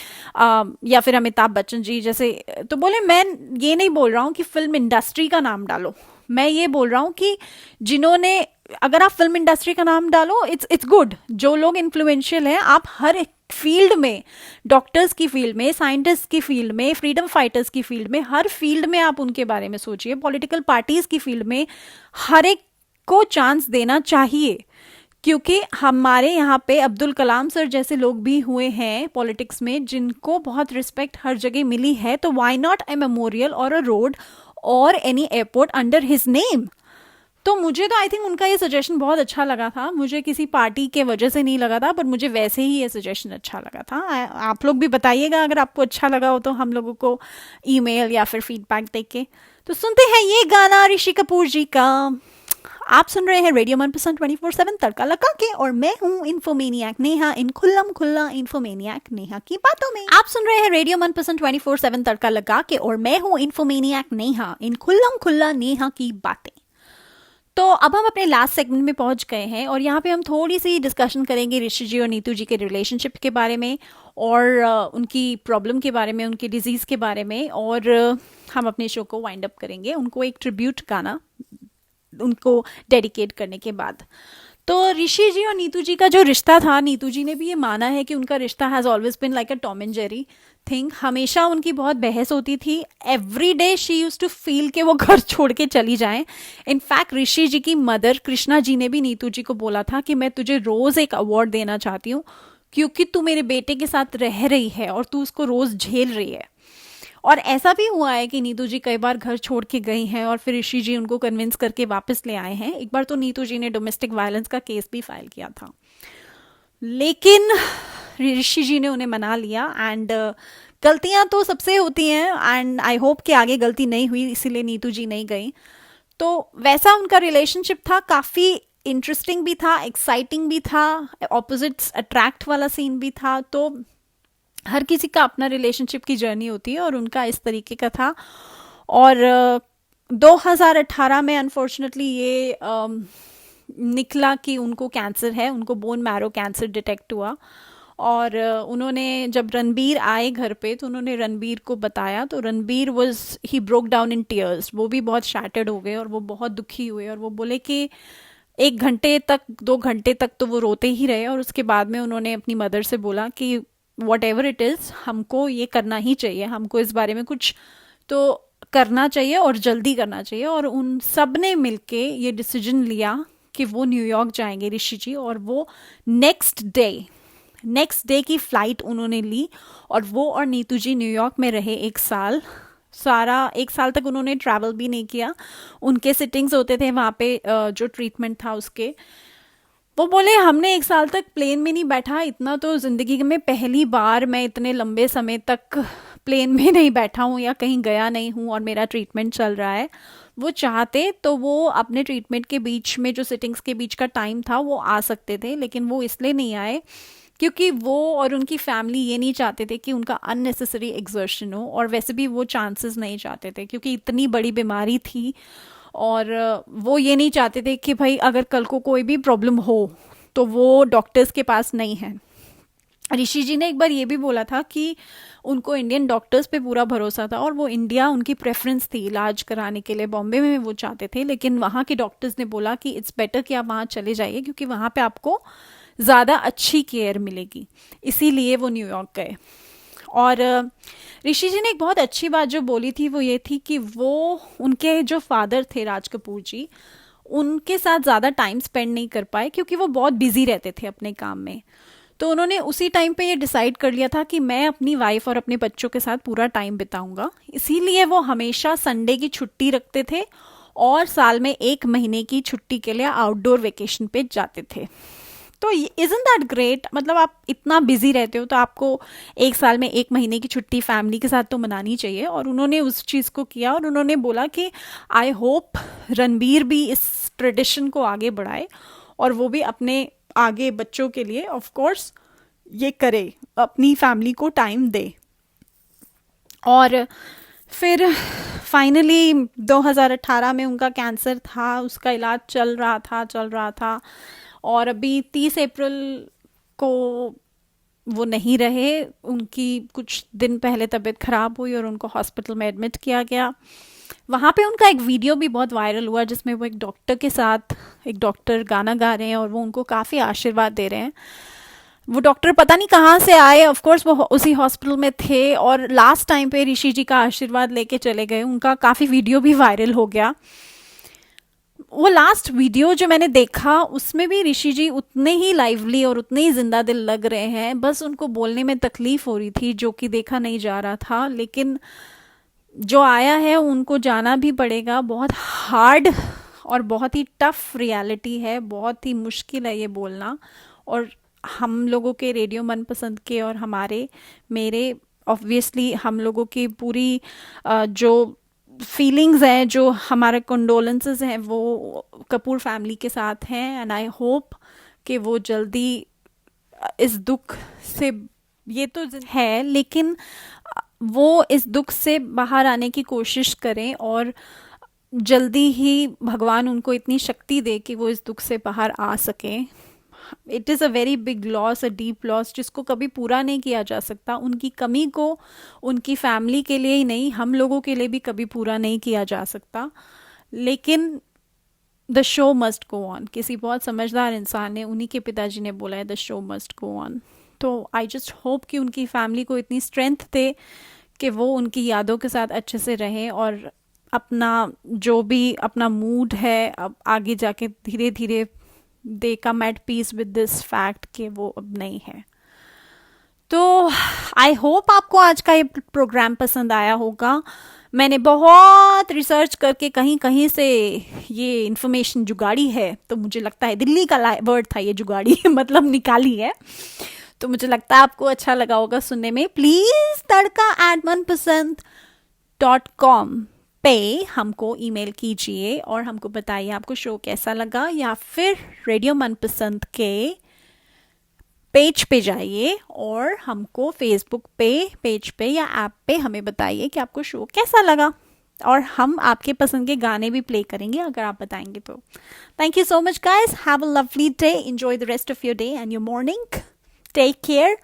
या फिर अमिताभ बच्चन जी जैसे। तो बोले मैं ये नहीं बोल रहा हूँ कि फिल्म इंडस्ट्री का नाम डालो, मैं ये बोल रहा हूँ कि जिन्होंने, अगर आप फिल्म इंडस्ट्री का नाम डालो इट्स गुड, जो लोग इन्फ्लुएंशियल हैं आप हर एक फील्ड में, डॉक्टर्स की फील्ड में, साइंटिस्ट की फील्ड में, फ्रीडम फाइटर्स की फील्ड में, हर फील्ड में आप उनके बारे में सोचिए। पॉलिटिकल पार्टीज की फील्ड में हर एक को चांस देना चाहिए, क्योंकि हमारे यहाँ पे अब्दुल कलाम सर जैसे लोग भी हुए हैं पॉलिटिक्स में जिनको बहुत रिस्पेक्ट हर जगह मिली है। तो व्हाई नॉट ए मेमोरियल और अ रोड और any airport under his name. तो मुझे तो आई थिंक उनका ये सजेशन बहुत अच्छा लगा था, मुझे किसी पार्टी के वजह से नहीं लगा था, पर मुझे वैसे ही ये सजेशन अच्छा लगा था। आप लोग भी बताइएगा अगर आपको अच्छा लगा हो तो हम लोगों को ईमेल या फिर फीडबैक दे के। तो सुनते हैं ये गाना ऋषि कपूर जी का। आप सुन रहे हैं रेडियो मनपसंद 24/7 तड़का लगा के, और मैं हूँ इन्फोमेनियक नेहा, इन खुल्लम खुल्ला इन्फोमेनियक नेहा की बातों में। आप सुन रहे हैं रेडियो मनपसंद 24/7 तड़का लगा के, और मैं हूँ इन्फोमेनियक नेहा, इन खुल्लम खुल्ला नेहा की बातें। तो अब हम अपने लास्ट सेगमेंट में पहुंच गए हैं, और यहाँ पे हम थोड़ी सी डिस्कशन करेंगे ऋषि जी और नीतू जी के रिलेशनशिप के बारे में, और उनकी प्रॉब्लम के बारे में, उनकी डिजीज़ के बारे में, और हम अपने शो को वाइंड अप करेंगे उनको एक ट्रिब्यूट गाना उनको डेडिकेट करने के बाद। तो ऋषि जी और नीतू जी का जो रिश्ता था, नीतू जी ने भी ये माना है कि उनका रिश्ता has always been like a Tom and Jerry thing. हमेशा उनकी बहुत बहस होती थी। Every day she use to feel कि वो घर छोड़ के चली जाएं। इनफैक्ट ऋषि जी की मदर कृष्णा जी ने भी नीतू जी को बोला था कि मैं तुझे रोज़ एक अवार्ड देना चाहती हूँ, क्योंकि तू मेरे बेटे के साथ रह रही है और तू उसको रोज़ झेल रही है। और ऐसा भी हुआ है कि नीतू जी कई बार घर छोड़ के गई हैं, और फिर ऋषि जी उनको कन्विंस करके वापस ले आए हैं। एक बार तो नीतू जी ने डोमेस्टिक वायलेंस का केस भी फाइल किया था, लेकिन ऋषि जी ने उन्हें मना लिया। एंड गलतियां तो सबसे होती हैं, एंड आई होप कि आगे गलती नहीं हुई, इसीलिए नीतू जी नहीं गई। तो वैसा उनका रिलेशनशिप था, काफ़ी इंटरेस्टिंग भी था, एक्साइटिंग भी था, ऑपोजिट्स अट्रैक्ट वाला सीन भी था। तो हर किसी का अपना रिलेशनशिप की जर्नी होती है, और उनका इस तरीके का था। और 2018 में अनफॉर्चुनेटली ये निकला कि उनको कैंसर है, उनको बोन मैरो कैंसर डिटेक्ट हुआ। और उन्होंने जब रणबीर आए घर पे तो उन्होंने रणबीर को बताया, तो Ranbir he broke down in tears. वो भी बहुत शैटर्ड हो गए और वो बहुत दुखी हुए, और वो बोले कि 1 घंटे तक 2 घंटे तक तो वो रोते ही रहे। और उसके बाद में उन्होंने अपनी मदर से बोला कि वॉट एवर इट इज़, हमको ये करना ही चाहिए, हमको इस बारे में कुछ तो करना चाहिए और जल्दी करना चाहिए। और उन सब ने मिलके ये डिसीजन लिया कि वो न्यूयॉर्क जाएंगे ऋषि जी, और वो नेक्स्ट डे की फ्लाइट उन्होंने ली, और वो और नीतू जी न्यूयॉर्क में रहे 1 साल। सारा 1 साल तक उन्होंने ट्रैवल भी नहीं किया। उनके सिटिंग्स होते थे वहाँ पे, जो ट्रीटमेंट था उसके। वो बोले हमने 1 साल तक प्लेन में नहीं बैठा, इतना तो ज़िंदगी में पहली बार मैं इतने लंबे समय तक प्लेन में नहीं बैठा हूँ या कहीं गया नहीं हूँ, और मेरा ट्रीटमेंट चल रहा है। वो चाहते तो वो अपने ट्रीटमेंट के बीच में जो सिटिंग्स के बीच का टाइम था वो आ सकते थे, लेकिन वो इसलिए नहीं आए क्योंकि वो और उनकी फैमिली ये नहीं चाहते थे कि उनका अननेसेसरी एग्जर्शन हो, और वैसे भी वो चांसेस नहीं चाहते थे क्योंकि इतनी बड़ी बीमारी थी। और वो ये नहीं चाहते थे कि भाई अगर कल को कोई भी प्रॉब्लम हो तो वो डॉक्टर्स के पास नहीं है। ऋषि जी ने एक बार ये भी बोला था कि उनको इंडियन डॉक्टर्स पे पूरा भरोसा था, और वो इंडिया उनकी प्रेफरेंस थी इलाज कराने के लिए। बॉम्बे में वो चाहते थे, लेकिन वहाँ के डॉक्टर्स ने बोला कि इट्स बेटर कि आप वहाँ चले जाइए, क्योंकि वहाँ पे आपको ज़्यादा अच्छी केयर मिलेगी। इसीलिए वो न्यूयॉर्क गए। और ऋषि जी ने एक बहुत अच्छी बात जो बोली थी वो ये थी कि वो उनके जो फादर थे राज कपूर जी, उनके साथ ज़्यादा टाइम स्पेंड नहीं कर पाए क्योंकि वो बहुत बिजी रहते थे अपने काम में। तो उन्होंने उसी टाइम पे ये डिसाइड कर लिया था कि मैं अपनी वाइफ और अपने बच्चों के साथ पूरा टाइम बिताऊंगा। इसीलिए वो हमेशा संडे की छुट्टी रखते थे, और साल में 1 महीने की छुट्टी के लिए आउटडोर वेकेशन पे जाते थे। तो इज़न्ट दैट ग्रेट? मतलब आप इतना बिजी रहते हो तो आपको 1 साल में 1 महीने की छुट्टी फैमिली के साथ तो मनानी चाहिए। और उन्होंने उस चीज़ को किया, और उन्होंने बोला कि आई होप रणबीर भी इस ट्रेडिशन को आगे बढ़ाए, और वो भी अपने आगे बच्चों के लिए ऑफ कोर्स ये करे, अपनी फैमिली को टाइम दे। और फिर फाइनली 2018 में उनका कैंसर था, उसका इलाज चल रहा था, और अभी 30 अप्रैल को वो नहीं रहे। उनकी कुछ दिन पहले तबीयत ख़राब हुई और उनको हॉस्पिटल में एडमिट किया गया। वहाँ पे उनका एक वीडियो भी बहुत वायरल हुआ जिसमें वो एक डॉक्टर के साथ, एक डॉक्टर गाना गा रहे हैं और वो उनको काफ़ी आशीर्वाद दे रहे हैं। वो डॉक्टर पता नहीं कहाँ से आए, ऑफ कोर्स वो उसी हॉस्पिटल में थे, और लास्ट टाइम पे ऋषि जी का आशीर्वाद लेके चले गए। उनका काफ़ी वीडियो भी वायरल हो गया। वो लास्ट वीडियो जो मैंने देखा उसमें भी ऋषि जी उतने ही लाइवली और उतने ही जिंदा दिल लग रहे हैं, बस उनको बोलने में तकलीफ हो रही थी जो कि देखा नहीं जा रहा था। लेकिन जो आया है उनको जाना भी पड़ेगा। बहुत हार्ड और बहुत ही टफ रियलिटी है, बहुत ही मुश्किल है ये बोलना। और हम लोगों के रेडियो मनपसंद के और हमारे मेरे ऑब्वियसली हम लोगों की पूरी जो फीलिंग्स हैं, जो हमारे कंडोलेंसेस हैं, वो कपूर फैमिली के साथ हैं। एंड आई होप कि वो जल्दी इस दुख से, ये तो है लेकिन वो इस दुख से बाहर आने की कोशिश करें और जल्दी ही भगवान उनको इतनी शक्ति दे कि वो इस दुख से बाहर आ सकें। It is a very big loss, a deep loss, जिसको कभी पूरा नहीं किया जा सकता। उनकी कमी को उनकी फैमिली के लिए ही नहीं, हम लोगों के लिए भी कभी पूरा नहीं किया जा सकता। लेकिन the show must go on. किसी बहुत समझदार इंसान ने, उन्हीं के पिताजी ने बोला है the show must go on. तो आई जस्ट होप कि उनकी फैमिली को इतनी स्ट्रेंथ दे कि वो उनकी यादों के साथ अच्छे से रहें और अपना जो भी अपना मूड है अब आगे जाके धीरे धीरे they come at peace with this fact कि वो अब नहीं है। तो आई होप आपको आज का ये प्रोग्राम पसंद आया होगा। मैंने बहुत रिसर्च करके कहीं कहीं से ये इन्फॉर्मेशन जुगाड़ी है, तो मुझे लगता है दिल्ली का वर्ड था ये जुगाड़ी मतलब निकाली है। तो मुझे लगता है आपको अच्छा लगा होगा सुनने में। प्लीज tadka@manpasand.com पे हमको ईमेल कीजिए और हमको बताइए आपको शो कैसा लगा, या फिर रेडियो मनपसंद के पेज पे जाइए और हमको फेसबुक पे पेज पे या ऐप पे हमें बताइए कि आपको शो कैसा लगा, और हम आपके पसंद के गाने भी प्ले करेंगे अगर आप बताएंगे तो। Thank you so much guys, have a lovely day, enjoy the rest of your day and your morning, take care.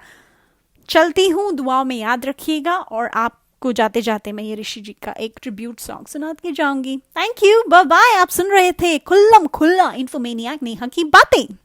चलती हूँ, दुआओं में याद रखिएगा, और आपको जाते जाते मैं ये ऋषि जी का एक ट्रिब्यूट सॉन्ग सुना के जाऊंगी। Thank you, bye bye. आप सुन रहे थे खुल्लम खुल्ला इन्फोमेनियक नेहा की बातें।